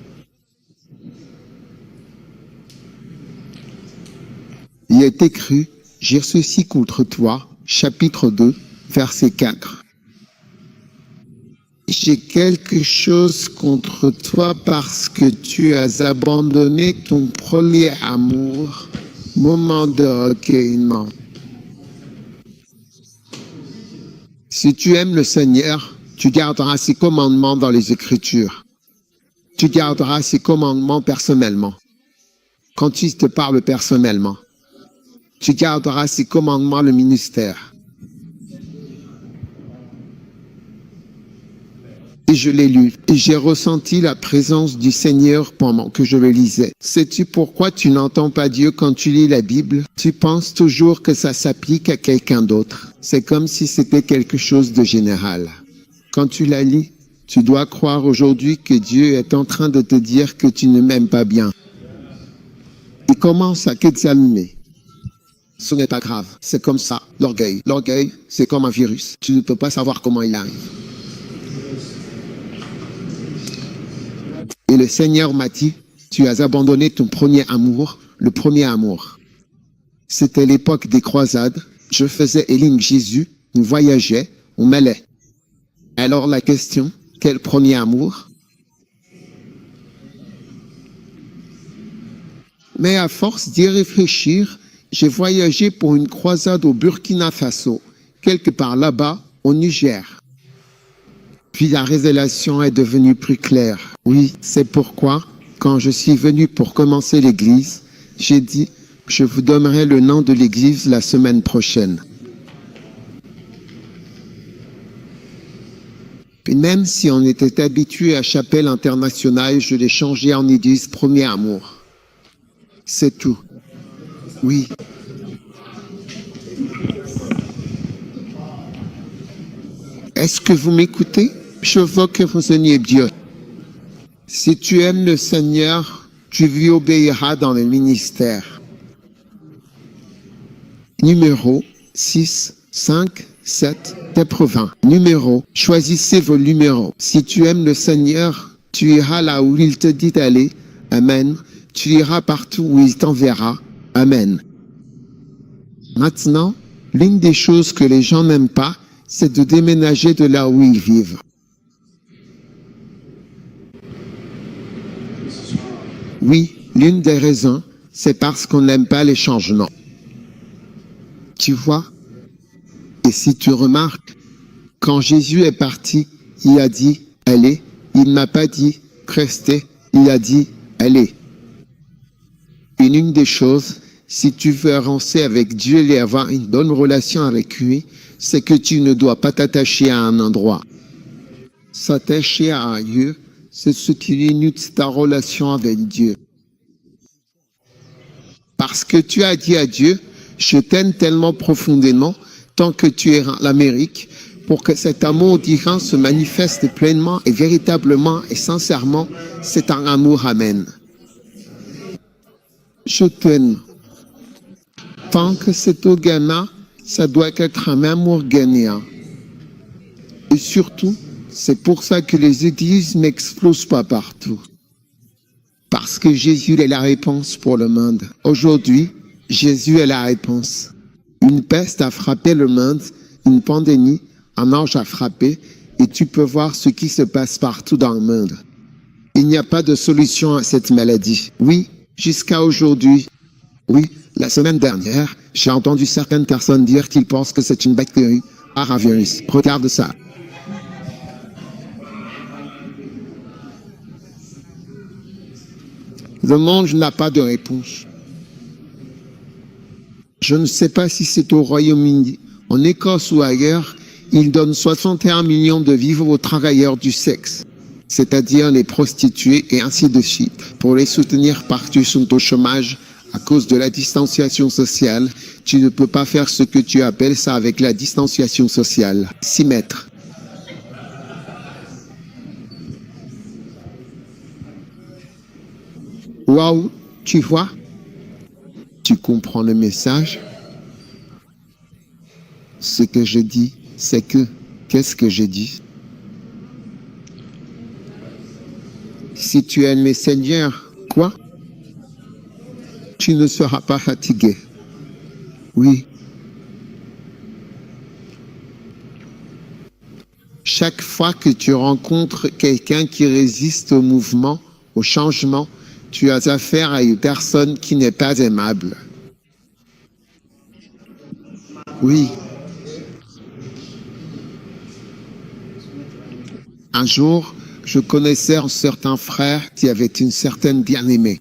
Il est écrit, j'ai ceci contre toi, chapitre 2, verset 4. J'ai quelque chose contre toi parce que tu as abandonné ton premier amour, moment de recueillement. Si tu aimes le Seigneur, tu garderas ses commandements dans les Écritures. Tu garderas ses commandements personnellement. Quand il te parle personnellement, tu garderas ses commandements le ministère. Et je l'ai lu, et j'ai ressenti la présence du Seigneur pendant que je le lisais. Sais-tu pourquoi tu n'entends pas Dieu quand tu lis la Bible? Tu penses toujours que ça s'applique à quelqu'un d'autre. C'est comme si c'était quelque chose de général. Quand tu la lis, tu dois croire aujourd'hui que Dieu est en train de te dire que tu ne m'aimes pas bien. Il commence à t'examiner. Ce n'est pas grave, c'est comme ça, l'orgueil. L'orgueil, c'est comme un virus. Tu ne peux pas savoir comment il arrive. Et le Seigneur m'a dit, tu as abandonné ton premier amour, le premier amour. C'était l'époque des croisades. Je faisais Éline Jésus, on voyageait, on m'allait. Alors la question, quel premier amour? Mais à force d'y réfléchir, j'ai voyagé pour une croisade au Burkina Faso, quelque part là-bas, au Niger. Puis la révélation est devenue plus claire. Oui, c'est pourquoi, quand je suis venu pour commencer l'église, j'ai dit, je vous donnerai le nom de l'église la semaine prochaine. Même si on était habitué à Chapelle Internationale, je l'ai changé en Église Premier Amour. C'est tout. Oui. Est-ce que vous m'écoutez? Je veux que vous ayez Dieu. Si tu aimes le Seigneur, tu lui obéiras dans le ministère. Numéro 6, 5, 7, 80. Numéro, choisissez vos numéros. Si tu aimes le Seigneur, tu iras là où il te dit d'aller. Amen. Tu iras partout où il t'enverra. Amen. Maintenant, l'une des choses que les gens n'aiment pas, c'est de déménager de là où ils vivent. Oui, l'une des raisons, c'est parce qu'on n'aime pas les changements. Tu vois? Et si tu remarques, quand Jésus est parti, il a dit « Allez ». Il n'a pas dit « Restez », il a dit « Allez ». Et l'une des choses, si tu veux avancer avec Dieu et avoir une bonne relation avec lui, c'est que tu ne dois pas t'attacher à un endroit. S'attacher à un lieu, c'est ce qui limite ta relation avec Dieu. Parce que tu as dit à Dieu, je t'aime tellement profondément, tant que tu es en Amérique, pour que cet amour divin se manifeste pleinement et véritablement et sincèrement, c'est un amour. Amen. Je t'aime. Tant que c'est au Ghana, ça doit être un amour ghanéen. Et surtout, c'est pour ça que les églises n'explosent pas partout. Parce que Jésus est la réponse pour le monde. Aujourd'hui, Jésus est la réponse. Une peste a frappé le monde, une pandémie, un ange a frappé, et tu peux voir ce qui se passe partout dans le monde. Il n'y a pas de solution à cette maladie. Oui, jusqu'à aujourd'hui. Oui, la semaine dernière, j'ai entendu certaines personnes dire qu'ils pensent que c'est une bactérie, un virus. Regarde ça. Le monde n'a pas de réponse. Je ne sais pas si c'est au Royaume-Uni, en Écosse ou ailleurs, ils donnent 61 millions de vivres aux travailleurs du sexe, c'est-à-dire les prostituées et ainsi de suite, pour les soutenir parce qu'ils sont au chômage à cause de la distanciation sociale. Tu ne peux pas faire ce que tu appelles ça avec la distanciation sociale. 6 mètres. Waouh, tu vois? Tu comprends le message? Ce que je dis, c'est que, qu'est-ce que je dis? Si tu aimes le Seigneur, quoi? Tu ne seras pas fatigué. Oui. Chaque fois que tu rencontres quelqu'un qui résiste au mouvement, au changement, tu as affaire à une personne qui n'est pas aimable. Oui. Un jour, je connaissais un certain frère qui avait une certaine bien-aimée.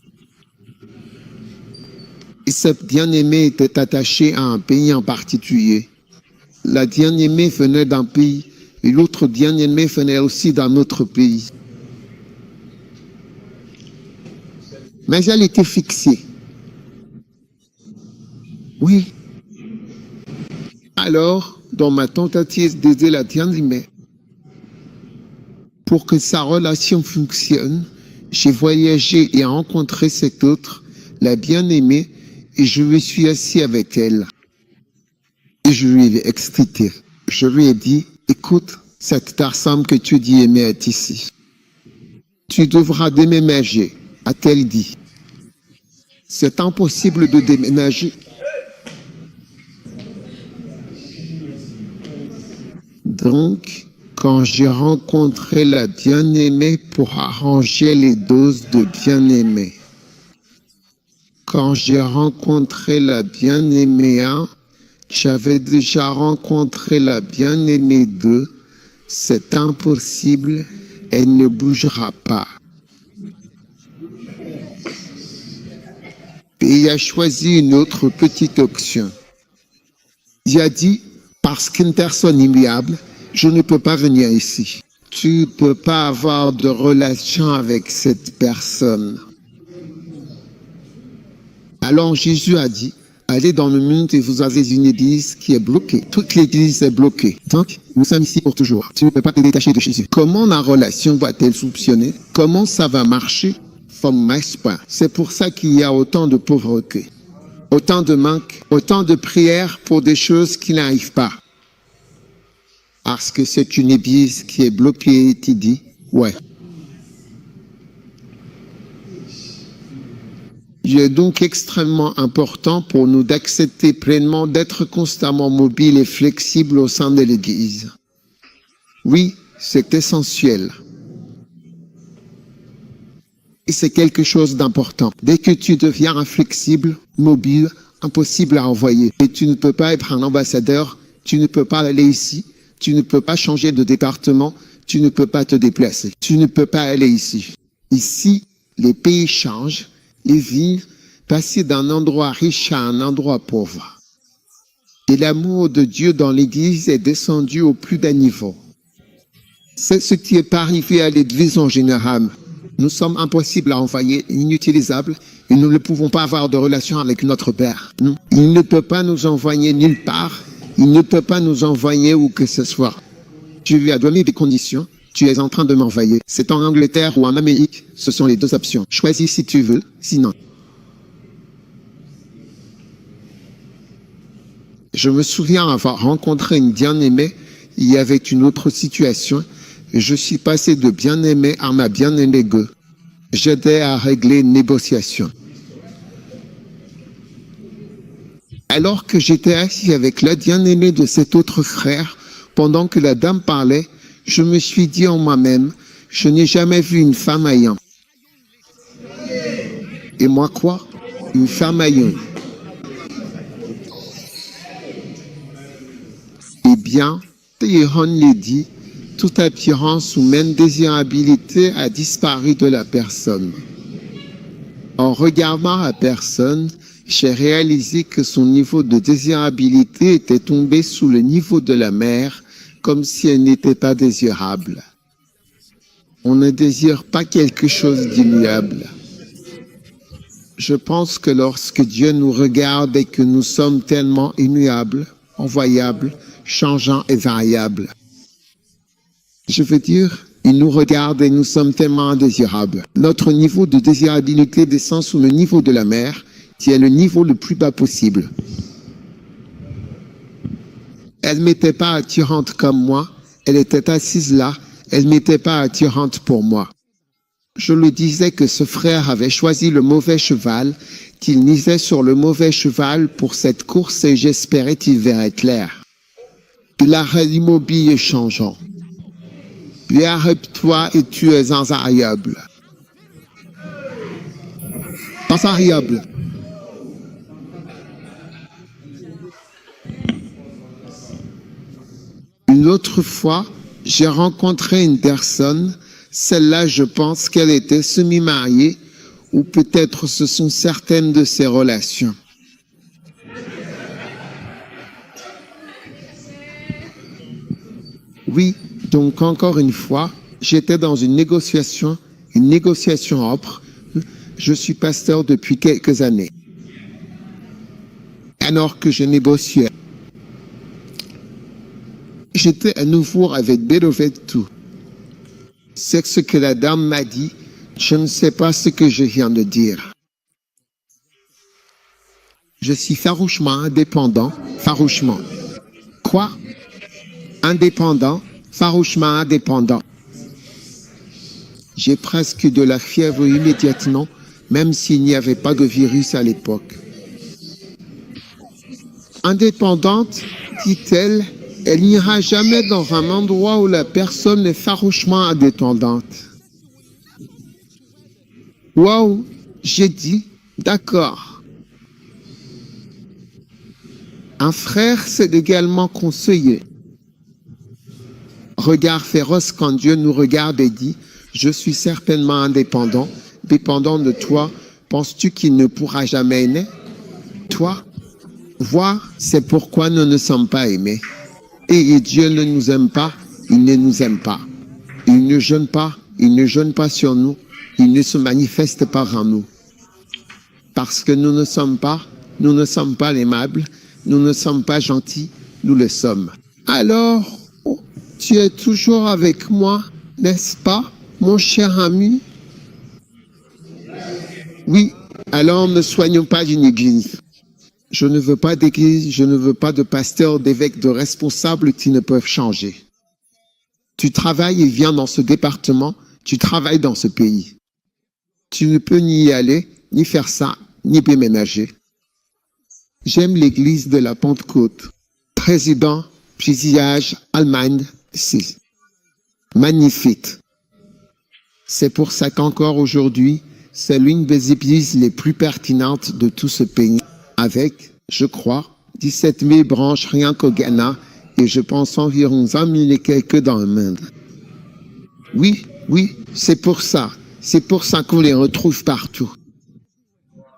Et cette bien-aimée était attachée à un pays en particulier. La bien-aimée venait d'un pays et l'autre bien-aimée venait aussi d'un autre pays. Mais elle était fixée. Oui. Alors, dans ma tentative d'aider la bien-aimée, pour que sa relation fonctionne, j'ai voyagé et rencontré cette autre, la bien-aimée, et je me suis assis avec elle. Et je lui ai expliqué. Je lui ai dit, écoute, cette personne que tu dis aimer est ici. Tu devras déménager, a-t-elle dit. C'est impossible de déménager. Donc, quand j'ai rencontré la bien-aimée pour arranger les doses de bien-aimé, quand j'ai rencontré la bien-aimée 1, j'avais déjà rencontré la bien-aimée 2, c'est impossible, elle ne bougera pas. Et il a choisi une autre petite option. Il a dit, parce qu'une personne immuable, je ne peux pas venir ici. Tu ne peux pas avoir de relation avec cette personne. Alors Jésus a dit, allez dans le monde et vous avez une église qui est bloquée. Toute l'église est bloquée. Donc, nous sommes ici pour toujours. Tu ne peux pas te détacher de Jésus. Comment la relation va-t-elle fonctionner? Comment ça va marcher? C'est pour ça qu'il y a autant de pauvreté, autant de manque, autant de prières pour des choses qui n'arrivent pas. Parce que c'est une église qui est bloquée et qui dit, ouais. Il est donc extrêmement important pour nous d'accepter pleinement d'être constamment mobiles et flexibles au sein de l'Église. Oui, c'est essentiel. Et c'est quelque chose d'important. Dès que tu deviens inflexible, mobile, impossible à envoyer, et tu ne peux pas être un ambassadeur, tu ne peux pas aller ici, tu ne peux pas changer de département, tu ne peux pas te déplacer, tu ne peux pas aller ici. Ici, les pays changent, les villes, passer d'un endroit riche à un endroit pauvre. Et l'amour de Dieu dans l'Église est descendu au plus bas niveau. C'est ce qui est pas arrivé à l'Église en général. Nous sommes impossibles à envoyer, inutilisables, et nous ne pouvons pas avoir de relation avec notre Père. Non. Il ne peut pas nous envoyer nulle part, il ne peut pas nous envoyer où que ce soit. Tu lui as donné des conditions, tu es en train de m'envoyer. C'est en Angleterre ou en Amérique, ce sont les deux options. Choisis si tu veux, sinon. Je me souviens avoir rencontré une bien-aimée, il y avait une autre situation, et je suis passé de bien-aimé à ma bien-aimée gueux. J'aidais à régler une négociation. Alors que j'étais assis avec la bien-aimée de cet autre frère, pendant que la dame parlait, je me suis dit en moi-même, je n'ai jamais vu une femme ayant. Et moi quoi? Une femme ayant. Eh bien, Théron l'a dit, toute apparence ou même désirabilité a disparu de la personne. En regardant la personne, j'ai réalisé que son niveau de désirabilité était tombé sous le niveau de la mer, comme si elle n'était pas désirable. On ne désire pas quelque chose d'immuable. Je pense que lorsque Dieu nous regarde et que nous sommes tellement immuables, envoyables, changeants et variables, je veux dire, il nous regarde et nous sommes tellement indésirables. Notre niveau de désirabilité descend sous le niveau de la mer, qui est le niveau le plus bas possible. Elle m'était pas attirante comme moi, elle était assise là, elle m'était pas attirante pour moi. Je lui disais que ce frère avait choisi le mauvais cheval, qu'il misait sur le mauvais cheval pour cette course et j'espérais qu'il verrait clair. Il arrête immobile et changeant. Puis arrête-toi et tu es invariable. Invariable. Une autre fois, j'ai rencontré une personne, celle-là je pense qu'elle était semi-mariée, ou peut-être ce sont certaines de ses relations. Oui, donc encore une fois, j'étais dans une négociation âpre. Je suis pasteur depuis quelques années. Alors que je négociais, j'étais à nouveau avec tout. C'est ce que la dame m'a dit. Je ne sais pas ce que je viens de dire. Je suis farouchement indépendant. Farouchement. Quoi? Indépendant. Farouchement indépendant. J'ai presque de la fièvre immédiatement, même s'il n'y avait pas de virus à l'époque. Indépendante, dit-elle, elle n'ira jamais dans un endroit où la personne est farouchement indépendante. Waouh, j'ai dit, d'accord. Un frère s'est également conseillé. Regard féroce quand Dieu nous regarde et dit, je suis certainement indépendant, dépendant de toi, penses-tu qu'il ne pourra jamais aimer? Toi? Voir, c'est pourquoi nous ne sommes pas aimés. Et Dieu ne nous aime pas, il ne nous aime pas. Il ne jeûne pas sur nous, il ne se manifeste pas en nous. Parce que nous ne sommes pas aimables, nous ne sommes pas gentils, nous le sommes. Alors, tu es toujours avec moi, n'est-ce pas, mon cher ami? Oui, alors ne soignons pas une église. Je ne veux pas d'église, je ne veux pas de pasteurs, d'évêques, de responsables qui ne peuvent changer. Tu travailles et viens dans ce département, tu travailles dans ce pays. Tu ne peux ni y aller, ni faire ça, ni déménager. J'aime l'église de la Pentecôte. Président, Pisiage, Allemagne, 6. Magnifique. C'est pour ça qu'encore aujourd'hui, c'est l'une des églises les plus pertinentes de tout ce pays. Avec, je crois, 17 000 branches rien qu'au Ghana et je pense environ 20 000 et quelques dans le monde. Oui, c'est pour ça. C'est pour ça qu'on les retrouve partout.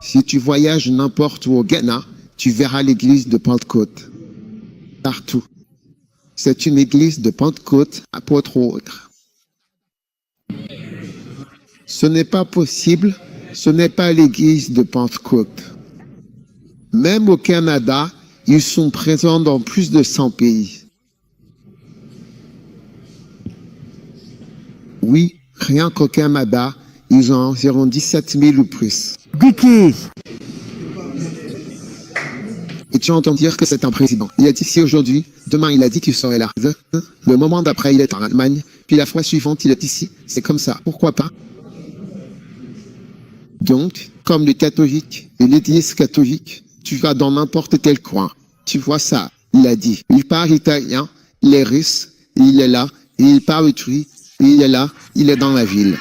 Si tu voyages n'importe où au Ghana, tu verras l'église de Pentecôte. Partout. C'est une église de Pentecôte, apôtre ou autre. Ce n'est pas possible, ce n'est pas l'église de Pentecôte. Même au Canada, ils sont présents dans plus de 100 pays. Oui, rien qu'au Canada, ils ont environ 17 000 ou plus. Et tu entends dire que c'est un président. Il est ici aujourd'hui, demain il a dit qu'il serait là. Le moment d'après il est en Allemagne, puis la fois suivante il est ici. C'est comme ça, pourquoi pas? Donc, comme les catholiques et l'église catholique, tu vas dans n'importe quel coin. Tu vois ça, il a dit. Il parle italien, il est russe, il est là, et il parle truie, il est là, il est dans la ville.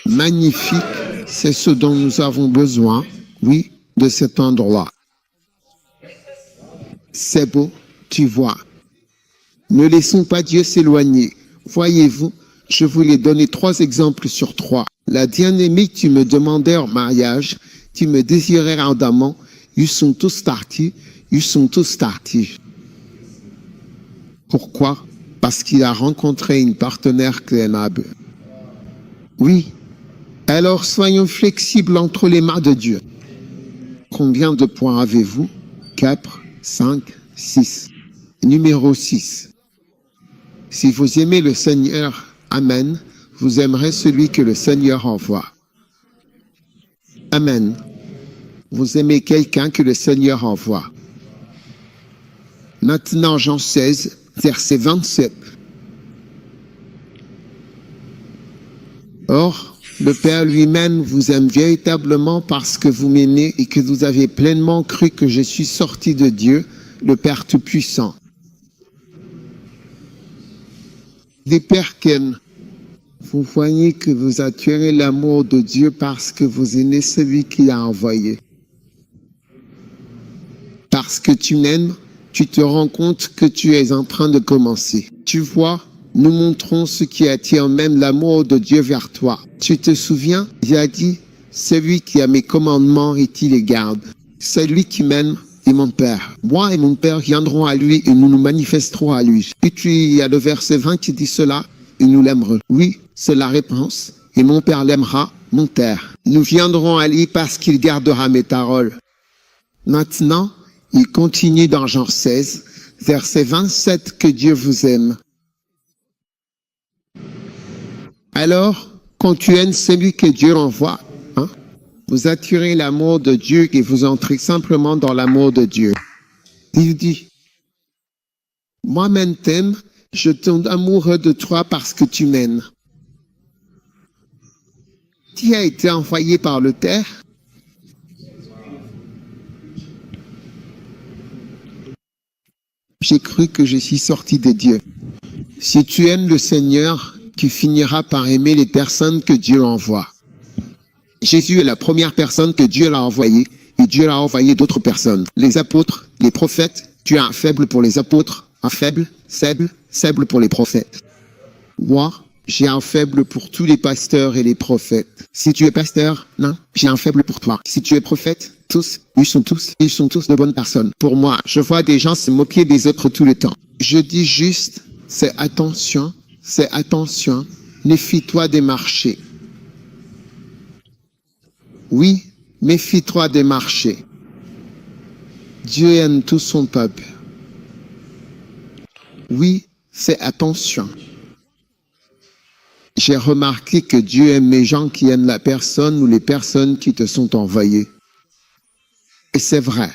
Magnifique, c'est ce dont nous avons besoin, oui, de cet endroit. C'est beau, tu vois. Ne laissons pas Dieu s'éloigner. Voyez-vous, je voulais donner 3 exemples sur 3. La bien-aimée que tu me demandais en mariage, qui me désirait ardemment, ils sont tous partis. Pourquoi? Parce qu'il a rencontré une partenaire clénable. Oui. Alors soyons flexibles entre les mains de Dieu. Combien de points avez-vous? 4, 5, 6. Numéro 6. Si vous aimez le Seigneur, Amen, vous aimerez celui que le Seigneur envoie. Amen. Vous aimez quelqu'un que le Seigneur envoie. Maintenant, Jean 16, verset 27. Or, le Père lui-même vous aime véritablement parce que vous m'aimez et que vous avez pleinement cru que je suis sorti de Dieu, le Père Tout-Puissant. Les Pères Ken, vous voyez que vous attirez l'amour de Dieu parce que vous aimez celui qui l'a envoyé. Parce que tu m'aimes, tu te rends compte que tu es en train de commencer. Tu vois, nous montrons ce qui attire même l'amour de Dieu vers toi. Tu te souviens, il a dit, celui qui a mes commandements et qui les garde. Celui qui m'aime est mon Père. Moi et mon Père viendrons à lui et nous nous manifesterons à lui. Et puis il y a le verset 20 qui dit cela, et nous l'aimerons. Oui, c'est la réponse. Et mon Père l'aimera, mon Père. Nous viendrons à lui parce qu'il gardera mes paroles. Maintenant, il continue dans Jean 16, verset 27, que Dieu vous aime. Alors, quand tu aimes celui que Dieu envoie, vous attirez l'amour de Dieu et vous entrez simplement dans l'amour de Dieu. Il dit, moi-même t'aime, je tombe amoureux de toi parce que tu m'aimes. Tu as été envoyé par le Père. J'ai cru que je suis sorti de Dieu. Si tu aimes le Seigneur, tu finiras par aimer les personnes que Dieu envoie. Jésus est la première personne que Dieu l'a envoyée et Dieu l'a envoyé d'autres personnes. Les apôtres, les prophètes, tu as un faible pour les apôtres, un faible pour les prophètes. Moi, j'ai un faible pour tous les pasteurs et les prophètes. Si tu es pasteur, non, j'ai un faible pour toi. Si tu es prophète, ils sont tous de bonnes personnes. Pour moi, je vois des gens se moquer des autres tout le temps. Je dis juste, c'est attention, méfie-toi des marchés. Oui, méfie-toi des marchés. Dieu aime tout son peuple. Oui, c'est attention. J'ai remarqué que Dieu aime les gens qui aiment la personne ou les personnes qui te sont envoyées. Et c'est vrai.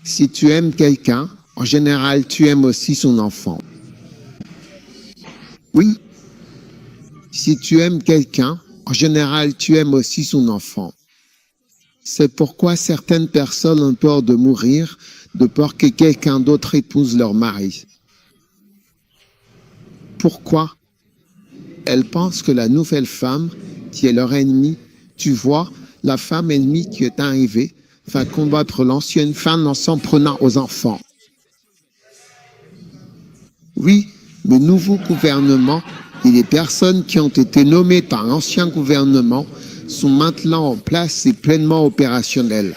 Si tu aimes quelqu'un, en général, tu aimes aussi son enfant. Oui. Si tu aimes quelqu'un, en général, tu aimes aussi son enfant. C'est pourquoi certaines personnes ont peur de mourir, de peur que quelqu'un d'autre épouse leur mari. Pourquoi? Elles pensent que la nouvelle femme, qui est leur ennemie, tu vois, la femme ennemie qui est arrivée, va combattre l'ancienne femme en s'en prenant aux enfants. Oui, le nouveau gouvernement et les personnes qui ont été nommées par l'ancien gouvernement sont maintenant en place et pleinement opérationnelles.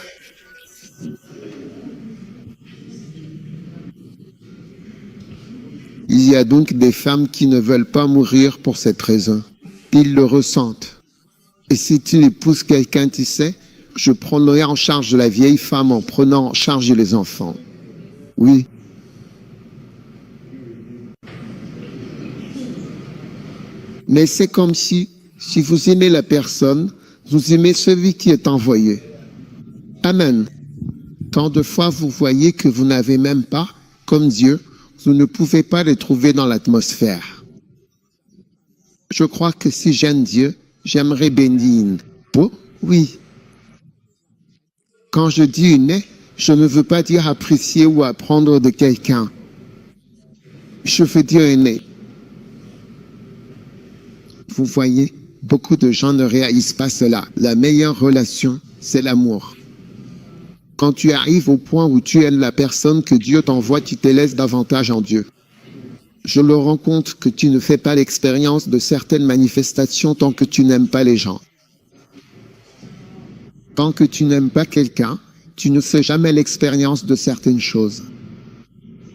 Il y a donc des femmes qui ne veulent pas mourir pour cette raison. Ils le ressentent. Et si tu épouses quelqu'un, tu sais, je prendrai en charge la vieille femme en prenant en charge les enfants. Oui. Mais c'est comme si vous aimez la personne, vous aimez celui qui est envoyé. Amen. Tant de fois vous voyez que vous n'avez même pas, comme Dieu, vous ne pouvez pas les trouver dans l'atmosphère. Je crois que si j'aime Dieu, j'aimerais bénir. Oh, oui. Quand je dis aimer, je ne veux pas dire apprécier ou apprendre de quelqu'un. Je veux dire aimer. Vous voyez, beaucoup de gens ne réalisent pas cela. La meilleure relation, c'est l'amour. Quand tu arrives au point où tu aimes la personne que Dieu t'envoie, tu te laisses davantage en Dieu. Je me rends compte que tu ne fais pas l'expérience de certaines manifestations tant que tu n'aimes pas les gens. Tant que tu n'aimes pas quelqu'un, tu ne fais jamais l'expérience de certaines choses.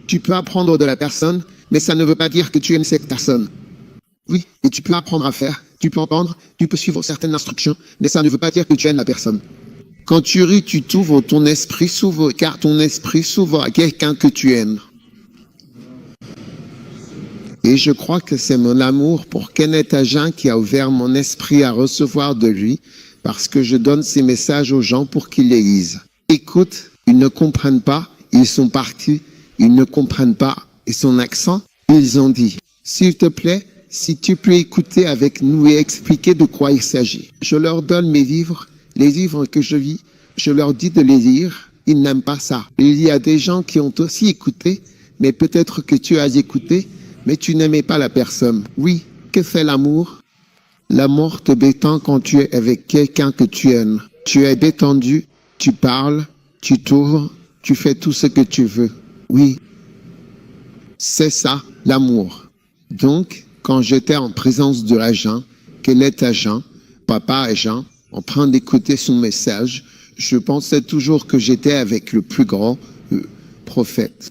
Tu peux apprendre de la personne, mais ça ne veut pas dire que tu aimes cette personne. Oui, et tu peux apprendre à faire, tu peux entendre, tu peux suivre certaines instructions, mais ça ne veut pas dire que tu aimes la personne. Quand tu ris, tu t'ouvres, ton esprit s'ouvre, car ton esprit s'ouvre à quelqu'un que tu aimes. Et je crois que c'est mon amour pour Kenneth Hagin qui a ouvert mon esprit à recevoir de lui, parce que je donne ces messages aux gens pour qu'ils les lisent. Écoute, ils ne comprennent pas, ils sont partis, ils ne comprennent pas. Et son accent, ils ont dit, s'il te plaît, si tu peux écouter avec nous et expliquer de quoi il s'agit. Je leur donne mes livres, les livres que je lis, je leur dis de les lire, ils n'aiment pas ça. Il y a des gens qui ont aussi écouté, mais peut-être que tu as écouté, mais tu n'aimais pas la personne. Oui, que fait l'amour? L'amour te détend quand tu es avec quelqu'un que tu aimes. Tu es détendu, tu parles, tu t'ouvres, tu fais tout ce que tu veux. Oui, c'est ça, l'amour. Donc, quand j'étais en présence de Hagin, Kenneth Hagin, papa Hagin, en train d'écouter son message, je pensais toujours que j'étais avec le plus grand prophète.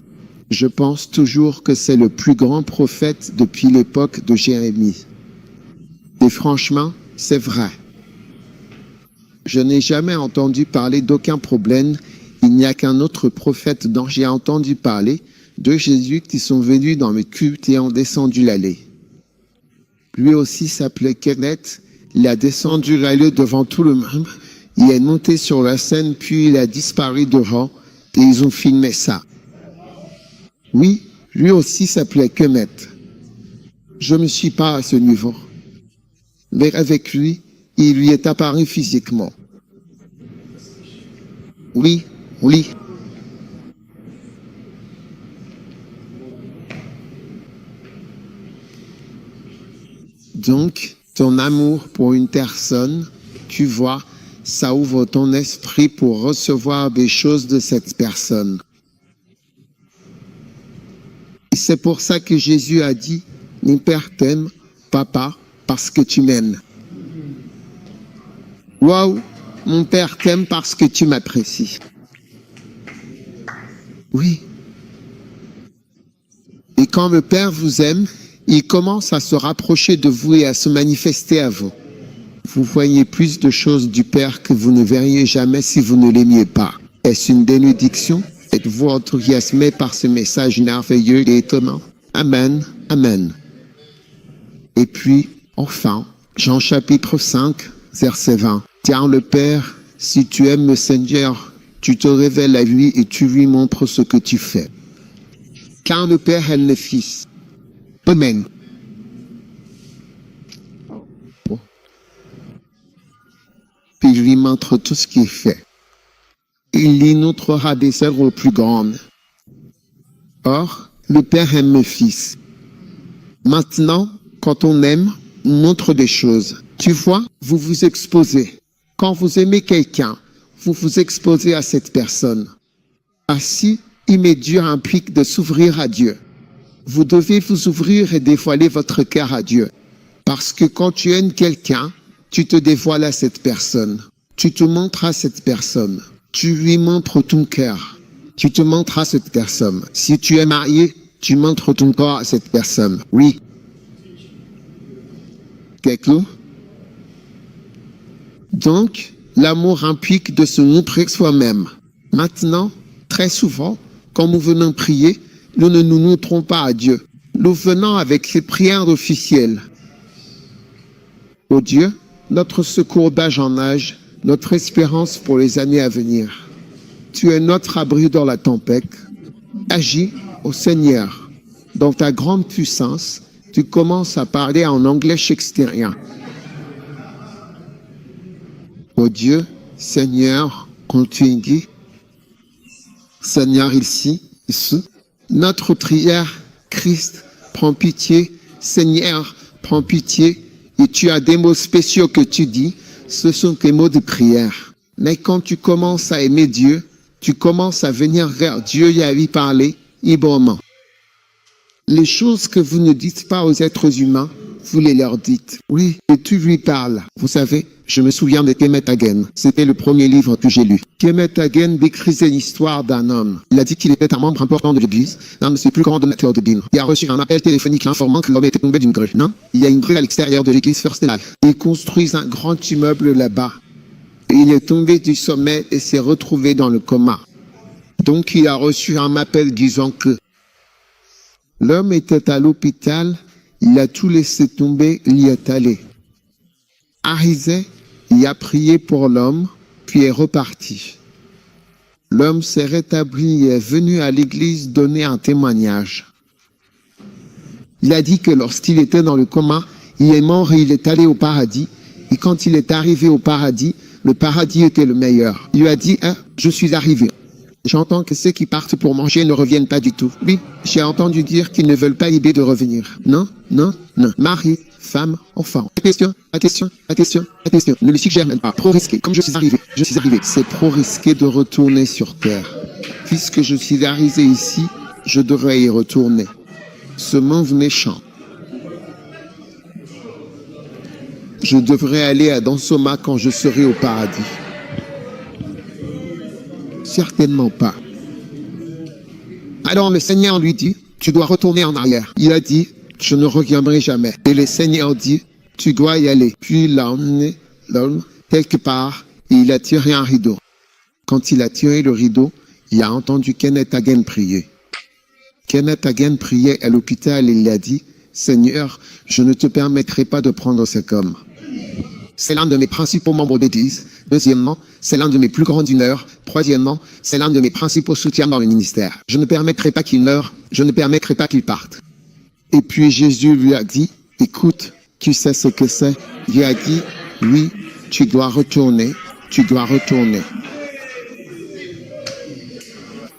Je pense toujours que c'est le plus grand prophète depuis l'époque de Jérémie. Et franchement, c'est vrai. Je n'ai jamais entendu parler d'aucun problème. Il n'y a qu'un autre prophète dont j'ai entendu parler, de Jésus qui sont venus dans mes cultes et ont descendu l'allée. Lui aussi s'appelait Kenneth. Il a descendu l'allée devant tout le monde. Il est monté sur la scène, puis il a disparu devant et ils ont filmé ça. Oui, lui aussi s'appelait Kenneth. Je ne suis pas à ce niveau. Mais avec lui, il lui est apparu physiquement. Oui, oui. Donc, ton amour pour une personne, tu vois, ça ouvre ton esprit pour recevoir des choses de cette personne. Et c'est pour ça que Jésus a dit, mon Père t'aime, papa, parce que tu m'aimes. Waouh, mon Père t'aime parce que tu m'apprécies. Oui. Et quand le Père vous aime, il commence à se rapprocher de vous et à se manifester à vous. Vous voyez plus de choses du Père que vous ne verriez jamais si vous ne l'aimiez pas. Est-ce une bénédiction? Êtes-vous enthousiasmé par ce message merveilleux et étonnant? Amen, amen. Et puis, enfin, Jean chapitre 5, verset 20. Car le Père, si tu aimes le Seigneur, tu te révèles à lui et tu lui montres ce que tu fais. Car le Père aime le Fils. Amen. Puis il lui montre tout ce qu'il fait. Il lui montrera des œuvres plus grandes. Or, le Père aime le Fils. Maintenant, quand on aime, on montre des choses. Tu vois, vous vous exposez. Quand vous aimez quelqu'un, vous vous exposez à cette personne. Ainsi, aimer Dieu implique de s'ouvrir à Dieu. Vous devez vous ouvrir et dévoiler votre cœur à Dieu. Parce que quand tu aimes quelqu'un, tu te dévoiles à cette personne. Tu te montres à cette personne. Tu lui montres ton cœur. Tu te montres à cette personne. Si tu es marié, tu montres ton corps à cette personne. Oui. Quelqu'un? Donc, l'amour implique de se montrer soi-même. Maintenant, très souvent, quand nous venons prier, nous ne nous montrons pas à Dieu. Nous venons avec les prières officielles. Ô Dieu, notre secours d'âge en âge, notre espérance pour les années à venir. Tu es notre abri dans la tempête. Agis, ô Seigneur. Dans ta grande puissance, tu commences à parler en anglais shakespearien. Ô Dieu, Seigneur, continue. Seigneur, ici, notre prière, Christ, prends pitié. Seigneur, prends pitié. Et tu as des mots spéciaux que tu dis, ce sont tes mots de prière. Mais quand tu commences à aimer Dieu, tu commences à venir vers Dieu et à lui parler librement. Les choses que vous ne dites pas aux êtres humains, vous les leur dites. Oui, et tu lui parles. Vous savez, je me souviens de Kenneth Hagin. C'était le premier livre que j'ai lu. Kenneth Hagin décrivait l'histoire d'un homme. Il a dit qu'il était un membre important de l'église, l'un de ses plus grands donateurs de dîmes. Il a reçu un appel téléphonique l'informant que l'homme était tombé d'une grue. Non, il y a une grue à l'extérieur de l'église First Life. Il construit un grand immeuble là-bas. Et il est tombé du sommet et s'est retrouvé dans le coma. Donc il a reçu un appel disant que l'homme était à l'hôpital, il a tout laissé tomber, il y est allé. Arrivé, il a prié pour l'homme, puis est reparti. L'homme s'est rétabli et est venu à l'église donner un témoignage. Il a dit que lorsqu'il était dans le coma, il est mort et il est allé au paradis. Et quand il est arrivé au paradis, le paradis était le meilleur. Il lui a dit, je suis arrivé. J'entends que ceux qui partent pour manger ne reviennent pas du tout. Oui, j'ai entendu dire qu'ils ne veulent pas l'idée de revenir. Non, non, non. Mari, femme, enfant. Attention, attention, attention, attention. Ne le suggère même pas. Trop risqué. Comme je suis arrivé, je suis arrivé. C'est trop risqué de retourner sur terre. Puisque je suis arrivé ici, je devrais y retourner. Ce monde méchant. Je devrais aller à Dansoma quand je serai au paradis. Certainement pas. Alors le Seigneur lui dit, tu dois retourner en arrière. Il a dit, je ne reviendrai jamais. Et le Seigneur dit, tu dois y aller. Puis il l'a emmené l'homme quelque part et il a tiré un rideau. Quand il a tiré le rideau, il a entendu Kenneth Hagin prier. Kenneth Hagin priait à l'hôpital et il a dit, Seigneur, je ne te permettrai pas de prendre cet homme. C'est l'un de mes principaux membres d'église. Deuxièmement, c'est l'un de mes plus grands donneurs. Troisièmement, c'est l'un de mes principaux soutiens dans le ministère. Je ne permettrai pas qu'il meure, je ne permettrai pas qu'il parte. Et puis Jésus lui a dit, écoute, tu sais ce que c'est? Il a dit, oui, tu dois retourner, tu dois retourner.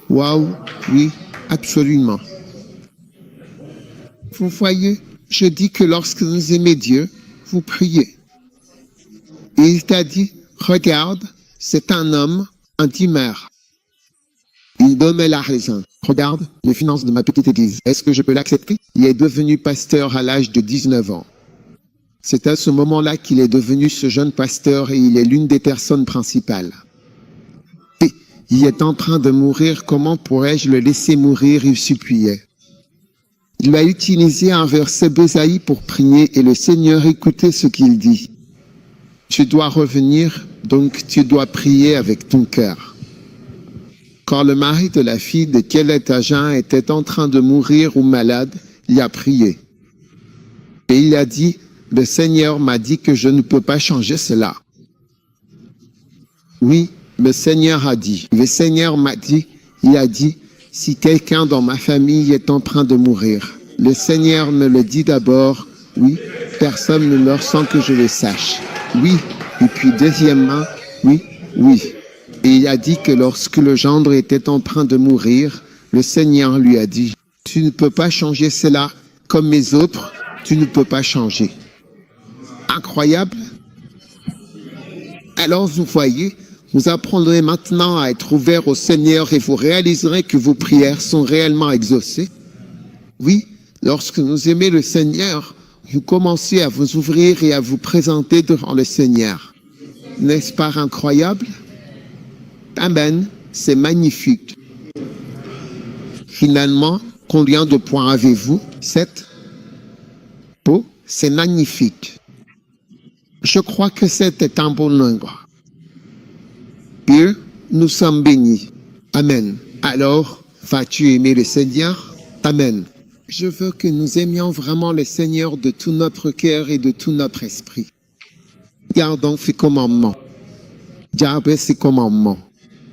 Waouh, oui, absolument. Vous voyez, je dis que lorsque vous aimez Dieu, vous priez. Et il t'a dit, regarde, c'est un homme, un timeur. Il donnait la raison. Regarde les finances de ma petite église. Est-ce que je peux l'accepter? Il est devenu pasteur à l'âge de 19 ans. C'est à ce moment-là qu'il est devenu ce jeune pasteur et il est l'une des personnes principales. Et il est en train de mourir, comment pourrais-je le laisser mourir? Il suppliait. Il va utiliser un verset d'Ésaïe pour prier et le Seigneur écoutait ce qu'il dit. Tu dois revenir, donc tu dois prier avec ton cœur. Quand le mari de la fille de Kélet-Agin était en train de mourir ou malade, il a prié. Et il a dit, le Seigneur m'a dit que je ne peux pas changer cela. Oui, le Seigneur a dit. Le Seigneur m'a dit, il a dit, si quelqu'un dans ma famille est en train de mourir, le Seigneur me le dit d'abord, oui, personne ne meurt sans que je le sache. Oui, et puis deuxièmement, oui. Et il a dit que lorsque le gendre était en train de mourir, le Seigneur lui a dit, tu ne peux pas changer cela comme mes autres, tu ne peux pas changer. Incroyable. Alors vous voyez, vous apprendrez maintenant à être ouvert au Seigneur et vous réaliserez que vos prières sont réellement exaucées. Oui, lorsque vous aimez le Seigneur, vous commencez à vous ouvrir et à vous présenter devant le Seigneur. N'est-ce pas incroyable? Amen, c'est magnifique. Finalement, combien de points avez-vous? 7. Oh, c'est magnifique. Je crois que 7 est un bon nombre. Dieu, nous sommes bénis. Amen. Alors, vas-tu aimer le Seigneur? Amen. Je veux que nous aimions vraiment le Seigneur de tout notre cœur et de tout notre esprit. Gardons ses commandements. Gardez ses commandements.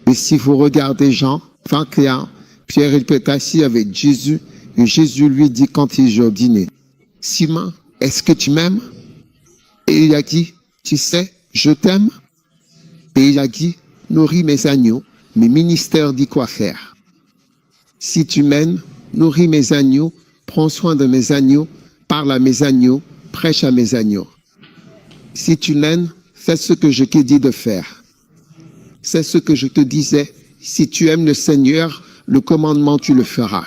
Et si vous regardez Jean 21, Pierre est assis avec Jésus et Jésus lui dit quand il est au dîner, « Simon, est-ce que tu m'aimes ?» Et il a dit, « Tu sais, je t'aime. » Et il a dit, « Nourris mes agneaux, mes ministères dit quoi faire. Si tu m'aimes, nourris mes agneaux, prends soin de mes agneaux, parle à mes agneaux, prêche à mes agneaux. Si tu m'aimes, fais ce que je t'ai dit de faire. » C'est ce que je te disais, si tu aimes le Seigneur, le commandement tu le feras.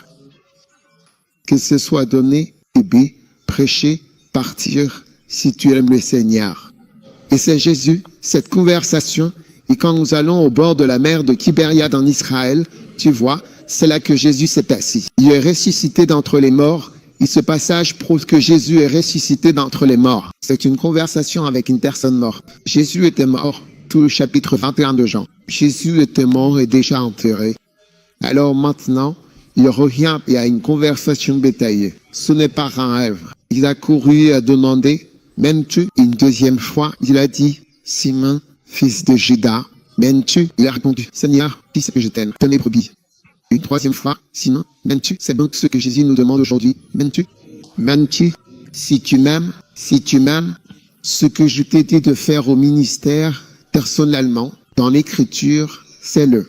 Que ce soit donné, aimer, prêcher, partir, si tu aimes le Seigneur. Et c'est Jésus, cette conversation, et quand nous allons au bord de la mer de Tibériade en Israël, tu vois, c'est là que Jésus s'est assis. Il est ressuscité d'entre les morts, et ce passage prouve que Jésus est ressuscité d'entre les morts. C'est une conversation avec une personne morte. Jésus était mort. Tout le chapitre 21 de Jean. Jésus était mort et déjà enterré. Alors maintenant, il revient et a une conversation détaillée. Ce n'est pas un rêve. Il a couru et a demandé, « M'aimes-tu » Une deuxième fois, il a dit, « Simon, fils de Judas, m'aimes-tu » Il a répondu, « Seigneur, qui c'est que je t'aime, tenez brebis. » Une troisième fois, « Simon, m'aimes-tu » C'est donc ce que Jésus nous demande aujourd'hui. « M'aimes-tu » M'aimes-tu? Si tu m'aimes, ce que je t'ai dit de faire au ministère, personnellement, dans l'écriture, c'est le.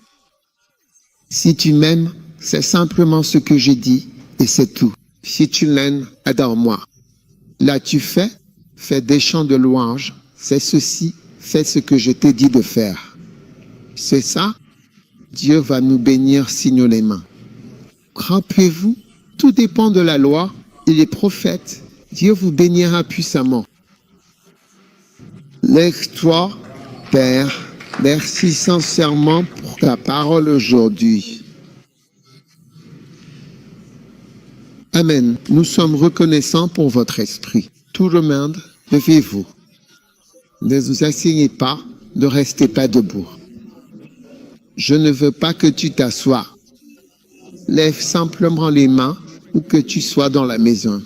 Si tu m'aimes, c'est simplement ce que j'ai dit et c'est tout. Si tu m'aimes, adore-moi. Là, tu fais des chants de louange. C'est ceci, fais ce que je t'ai dit de faire. C'est ça, Dieu va nous bénir si nous l'aimons. Rappelez-vous, tout dépend de la loi et les prophètes. Dieu vous bénira puissamment. Lève-toi, Père, merci sincèrement pour ta parole aujourd'hui. Amen. Nous sommes reconnaissants pour votre esprit. Tout le monde, levez-vous. Ne vous asseyez pas, ne restez pas debout. Je ne veux pas que tu t'assoies. Lève simplement les mains où que tu sois dans la maison.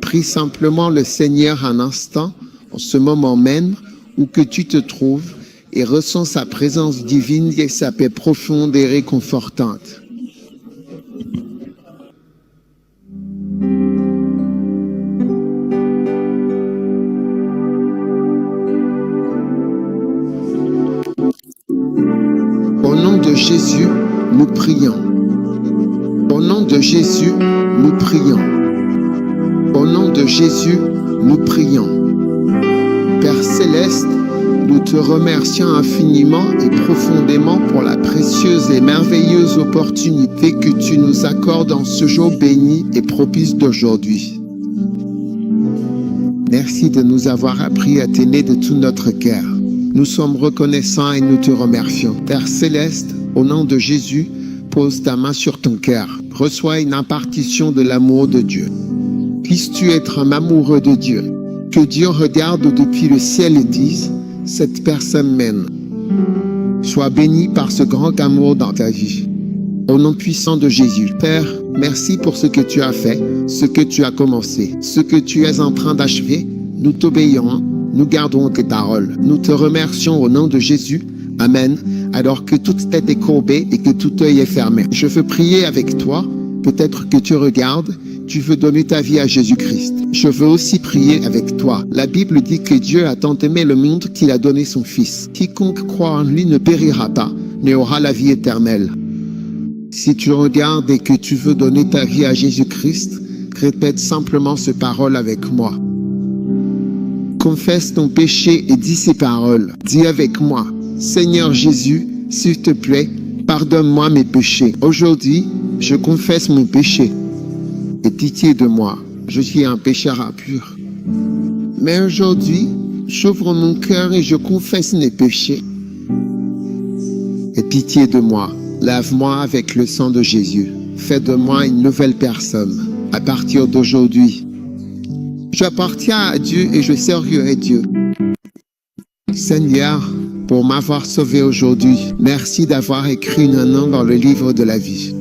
Prie simplement le Seigneur un instant, en ce moment même, où que tu te trouves, et ressens sa présence divine et sa paix profonde et réconfortante. Au nom de Jésus, nous prions. Au nom de Jésus, nous prions. Au nom de Jésus, nous prions. Père Céleste, nous te remercions infiniment et profondément pour la précieuse et merveilleuse opportunité que tu nous accordes en ce jour béni et propice d'aujourd'hui. Merci de nous avoir appris à t'aimer de tout notre cœur. Nous sommes reconnaissants et nous te remercions. Père Céleste, au nom de Jésus, pose ta main sur ton cœur. reçois une impartition de l'amour de Dieu. Puisses-tu être un amoureux de Dieu, que Dieu regarde depuis le ciel et dise, cette personne m'aime. Sois béni par ce grand amour dans ta vie. Au nom puissant de Jésus, Père, merci pour ce que tu as fait, ce que tu as commencé, ce que tu es en train d'achever. Nous t'obéirons, nous gardons tes paroles. Nous te remercions au nom de Jésus. Amen. Alors que toute tête est courbée et que tout œil est fermé. Je veux prier avec toi. Peut-être que tu regardes, tu veux donner ta vie à Jésus-Christ. Je veux aussi prier avec toi. La Bible dit que Dieu a tant aimé le monde qu'il a donné son Fils. Quiconque croit en lui ne périra pas, mais aura la vie éternelle. Si tu regardes et que tu veux donner ta vie à Jésus-Christ, répète simplement ces paroles avec moi. Confesse ton péché et dis ces paroles. Dis avec moi, Seigneur Jésus, s'il te plaît, pardonne-moi mes péchés. Aujourd'hui, je confesse mon péché. Aie pitié de moi, je suis un pécheur impur. Mais aujourd'hui, j'ouvre mon cœur et je confesse mes péchés. Aie pitié de moi, lave-moi avec le sang de Jésus. Fais de moi une nouvelle personne. À partir d'aujourd'hui, j'appartiens à Dieu et je servirai Dieu. Seigneur, pour m'avoir sauvé aujourd'hui, merci d'avoir écrit un nom dans le livre de la vie.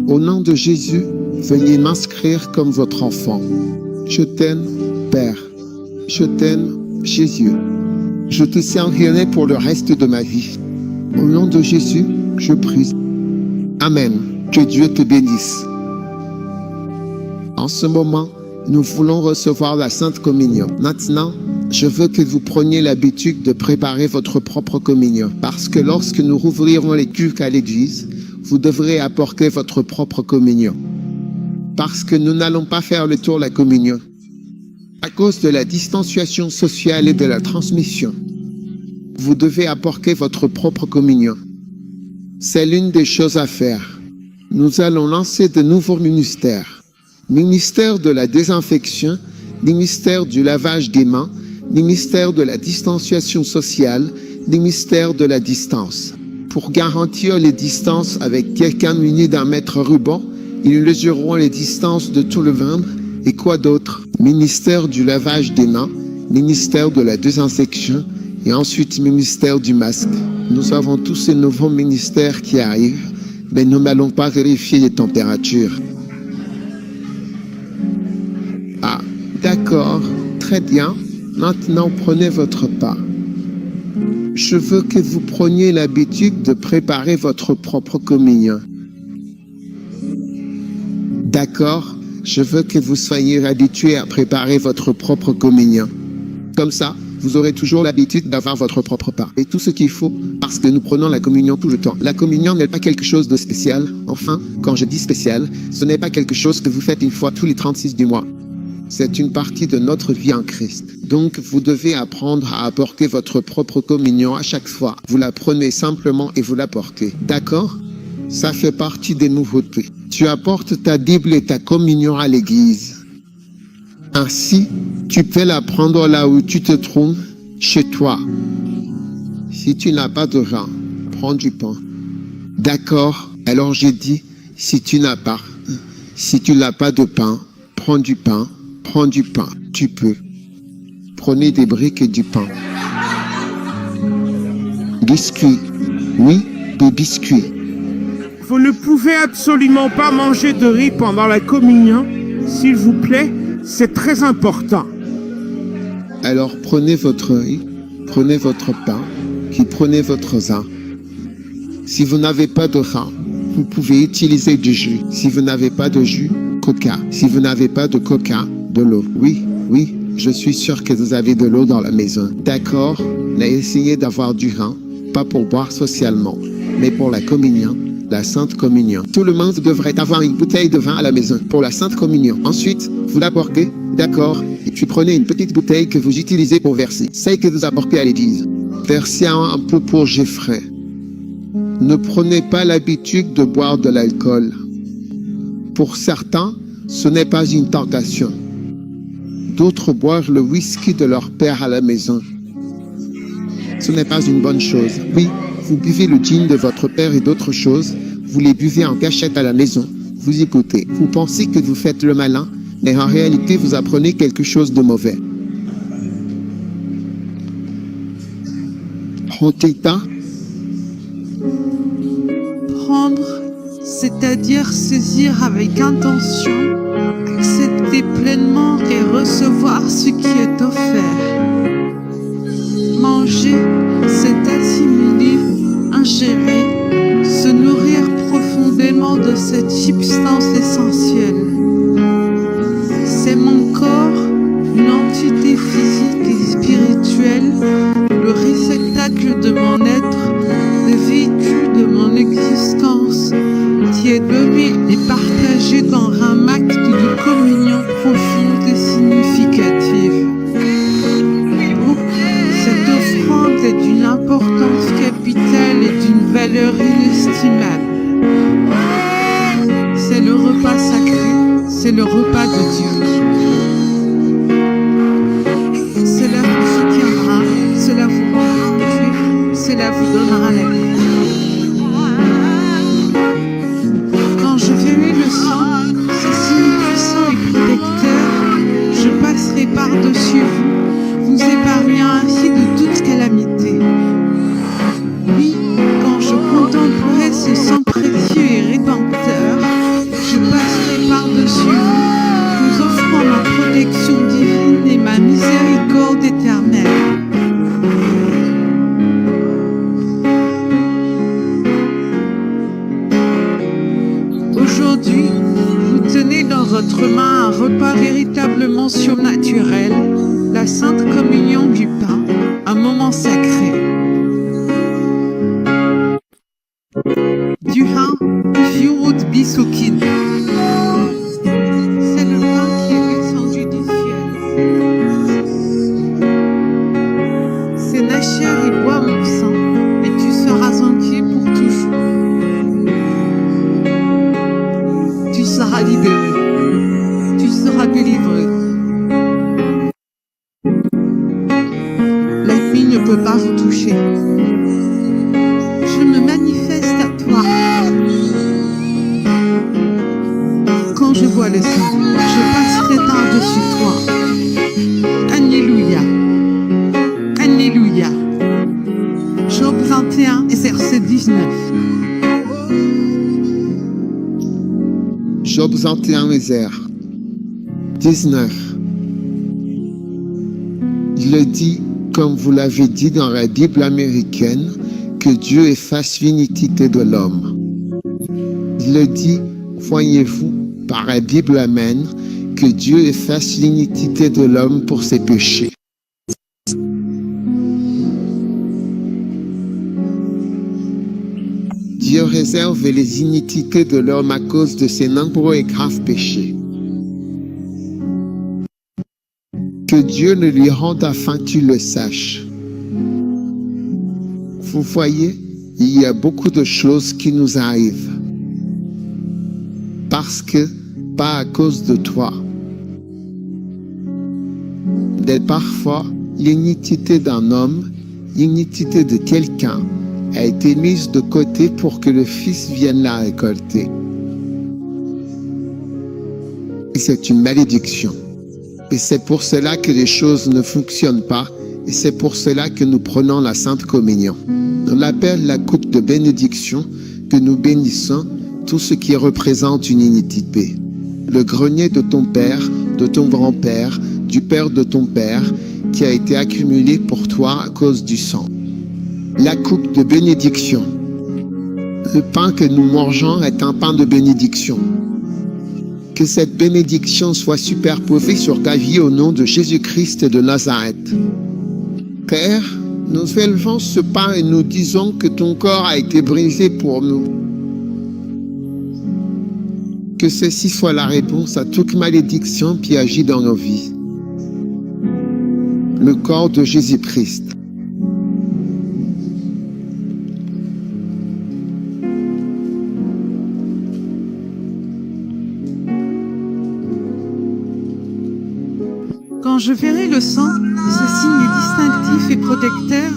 Au nom de Jésus, veuillez m'inscrire comme votre enfant. Je t'aime, Père. Je t'aime, Jésus. Je te servirai pour le reste de ma vie. Au nom de Jésus, je prie. Amen. Que Dieu te bénisse. En ce moment, nous voulons recevoir la Sainte Communion. Maintenant, je veux que vous preniez l'habitude de préparer votre propre communion. Parce que lorsque nous rouvrirons les cultes à l'église, vous devrez apporter votre propre communion. Parce que nous n'allons pas faire le tour de la communion. À cause de la distanciation sociale et de la transmission, vous devez apporter votre propre communion. C'est l'une des choses à faire. Nous allons lancer de nouveaux ministères. Ministère de la désinfection, ministère du lavage des mains, ministère de la distanciation sociale, ministère de la distance. Pour garantir les distances avec quelqu'un muni d'un mètre ruban, ils mesureront les distances de tout le monde. Et quoi d'autre? Ministère du lavage des mains, ministère de la désinfection et ensuite ministère du masque. Nous avons tous ces nouveaux ministères qui arrivent, mais nous n'allons pas vérifier les températures. Ah, d'accord, très bien. Maintenant, prenez votre pain. Je veux que vous preniez l'habitude de préparer votre propre communion. D'accord, je veux que vous soyez habitués à préparer votre propre communion. Comme ça, vous aurez toujours l'habitude d'avoir votre propre pain. Et tout ce qu'il faut, parce que nous prenons la communion tout le temps. La communion n'est pas quelque chose de spécial. Enfin, quand je dis spécial, ce n'est pas quelque chose que vous faites une fois tous les 36 du mois. C'est une partie de notre vie en Christ. Donc, vous devez apprendre à apporter votre propre communion à chaque fois. Vous la prenez simplement et vous l'apportez. D'accord? Ça fait partie des nouveautés. Tu apportes ta Bible et ta communion à l'église. Ainsi, tu peux la prendre là où tu te trouves, chez toi. Si tu n'as pas de vin, prends du pain. D'accord? Alors j'ai dit, si tu n'as pas de pain, prends du pain. Prends du pain, tu peux. Prenez des briques et du pain. Biscuits. Oui, des biscuits. Vous ne pouvez absolument pas manger de riz pendant la communion. S'il vous plaît, c'est très important. Alors prenez votre riz, prenez votre pain, puis prenez votre vin. Si vous n'avez pas de vin, vous pouvez utiliser du jus. Si vous n'avez pas de jus, coca. Si vous n'avez pas de coca, de l'eau. Oui, je suis sûr que vous avez de l'eau dans la maison. D'accord, mais essayez d'avoir du vin, pas pour boire socialement, mais pour la communion, la Sainte Communion. Tout le monde devrait avoir une bouteille de vin à la maison pour la Sainte Communion. Ensuite, vous l'apportez, d'accord, et puis prenez une petite bouteille que vous utilisez pour verser. Celle que vous apportez à l'église. Versez un peu pour Geoffrey. Ne prenez pas l'habitude de boire de l'alcool. Pour certains, ce n'est pas une tentation. D'autres boivent le whisky de leur père à la maison. Ce n'est pas une bonne chose. Oui, vous buvez le gin de votre père et d'autres choses. Vous les buvez en cachette à la maison. vous écoutez. Vous pensez que vous faites le malin, mais en réalité, vous apprenez quelque chose de mauvais. Protita. Prendre, c'est-à-dire saisir avec intention, accepter pleinement et recevoir ce qui est offert. Manger, c'est assimiler, ingérer, se nourrir profondément de cette substance essentielle. C'est mon corps, une entité physique et spirituelle, le réceptacle de mon être, le véhicule de mon existence, qui est donné et partagé dans un acte de communion profonde et significative. Cette offrande est d'une importance capitale et d'une valeur inestimable. C'est le repas sacré, c'est le repas de Dieu. Cela vous soutiendra, cela vous rendra pur, cela vous donnera la vie. Quand je verrai le sang, ce signe puissant et protecteur, je passerai par-dessus vous, vous épargnant ainsi de toute calamité. Oui, quand je contemplerai ce sang précieux et rédempteur, je passerai par-dessus vous, vous offrant ma protection divine et ma miséricorde éternelle. Aujourd'hui, vous tenez dans votre main un repas véritablement surnaturel, la Sainte Communion du pain, un moment sacré. Du pain, Fiurut Bisukin. C'est le pain qui est descendu du ciel. C'est ma chair et bois mon sang, et tu seras entier pour toujours. Tu seras libéré, tu seras délivré. L'ennemi ne peut pas vous toucher. Je me manifeste à toi. Quand je vois le sang, je passerai par-dessus toi. Alléluia. Alléluia. Job 21 et verset 19. Job 21, verset 19. Il le dit, comme vous l'avez dit dans la Bible américaine, que Dieu efface l'iniquité de l'homme. Il le dit, voyez-vous, par la Bible Amen, que Dieu efface l'iniquité de l'homme pour ses péchés. Dieu réserve les iniquités de l'homme à cause de ses nombreux et graves péchés. Que Dieu ne lui rende afin que tu le saches. Vous voyez, il y a beaucoup de choses qui nous arrivent. Parce que, pas à cause de toi. Mais parfois, l'iniquité d'un homme, l'iniquité de quelqu'un, a été mise de côté pour que le Fils vienne la récolter. Et c'est une malédiction. Et c'est pour cela que les choses ne fonctionnent pas. Et c'est pour cela que nous prenons la Sainte Communion. On l'appelle la coupe de bénédiction que nous bénissons tout ce qui représente une iniquité. Le grenier de ton père, de ton grand-père, du père de ton père, qui a été accumulé pour toi à cause du sang. La coupe de bénédiction. Le pain que nous mangeons est un pain de bénédiction. Que cette bénédiction soit superposée sur ta vie au nom de Jésus-Christ de Nazareth. Père, nous élevons ce pain et nous disons que ton corps a été brisé pour nous. Que ceci soit la réponse à toute malédiction qui agit dans nos vies. Le corps de Jésus-Christ. Quand je verrai le sang, ce signe distinctif et protecteur,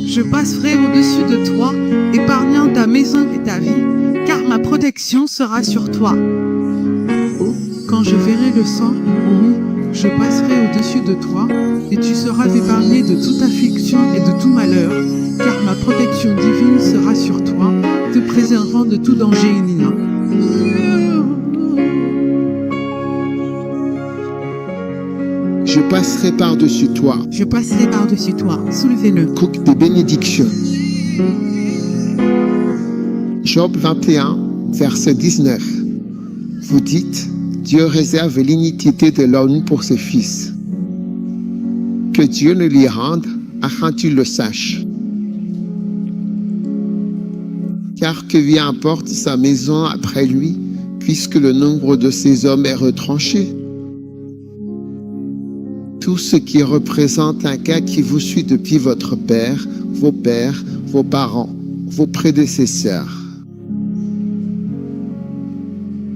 je passerai au-dessus de toi, épargnant ta maison et ta vie, car ma protection sera sur toi. quand je verrai le sang, oui, je passerai au-dessus de toi, et tu seras épargné de toute affliction et de tout malheur, car ma protection divine sera sur toi, te préservant de tout danger imminent. Je passerai par-dessus toi. Je passerai par-dessus toi. Soulevez-le. Coupe de bénédiction. Job 21, verset 19. Vous dites, Dieu réserve l'iniquité de l'homme pour ses fils. Que Dieu ne l'y rende afin que tu le saches. Car que lui importe sa maison après lui, puisque le nombre de ses hommes est retranché. Tout ce qui représente un cas qui vous suit depuis votre père, vos parents, vos prédécesseurs.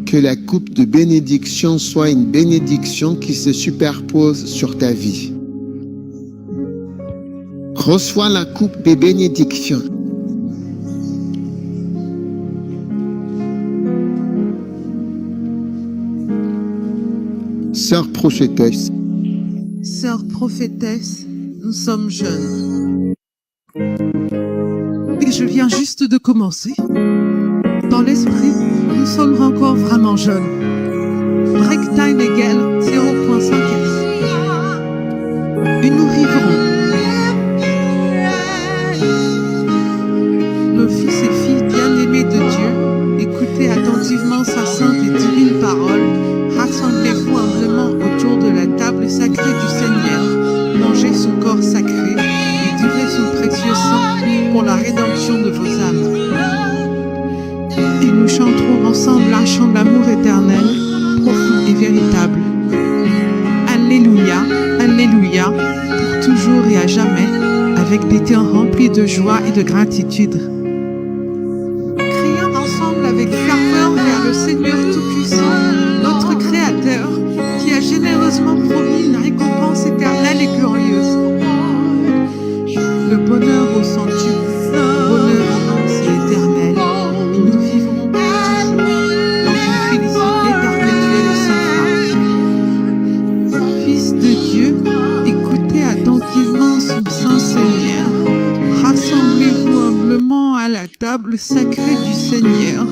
Que la coupe de bénédiction soit une bénédiction qui se superpose sur ta vie. Reçois la coupe des bénédictions. Sœur prophétesse. Sœur prophétesse, nous sommes jeunes. Et je viens juste de commencer. Dans l'esprit, nous sommes encore vraiment jeunes. Break time égale 0.5 S. Et nous vivrons. Nos fils et filles bien-aimés de Dieu, écoutez attentivement sa sainte et divine parole. Rassemblez-vous humblement autour de la table sacrée du Seigneur. Mangez son corps sacré et buvez son précieux sang pour la rédemption de vos âmes. Et nous chanterons ensemble un chant d'amour éternel, profond et véritable. Alléluia, Alléluia, pour toujours et à jamais, avec des temps remplis de joie et de gratitude. Crions ensemble avec ferveur vers le Seigneur Tout-Puissant, notre Créateur, qui a généreusement promis une récompense éternelle et glorieuse. Le bonheur au centuple, bonheur immense et éternel, et nous vivrons toujours dans une félicité perpétuelle et sans fin. Fils de Dieu, écoutez attentivement son Saint Seigneur. Rassemblez-vous humblement à la table sacrée du Seigneur.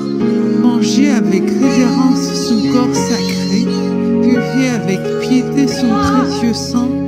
Mangez avec révérence son corps sacré. Buvez avec piété son précieux sang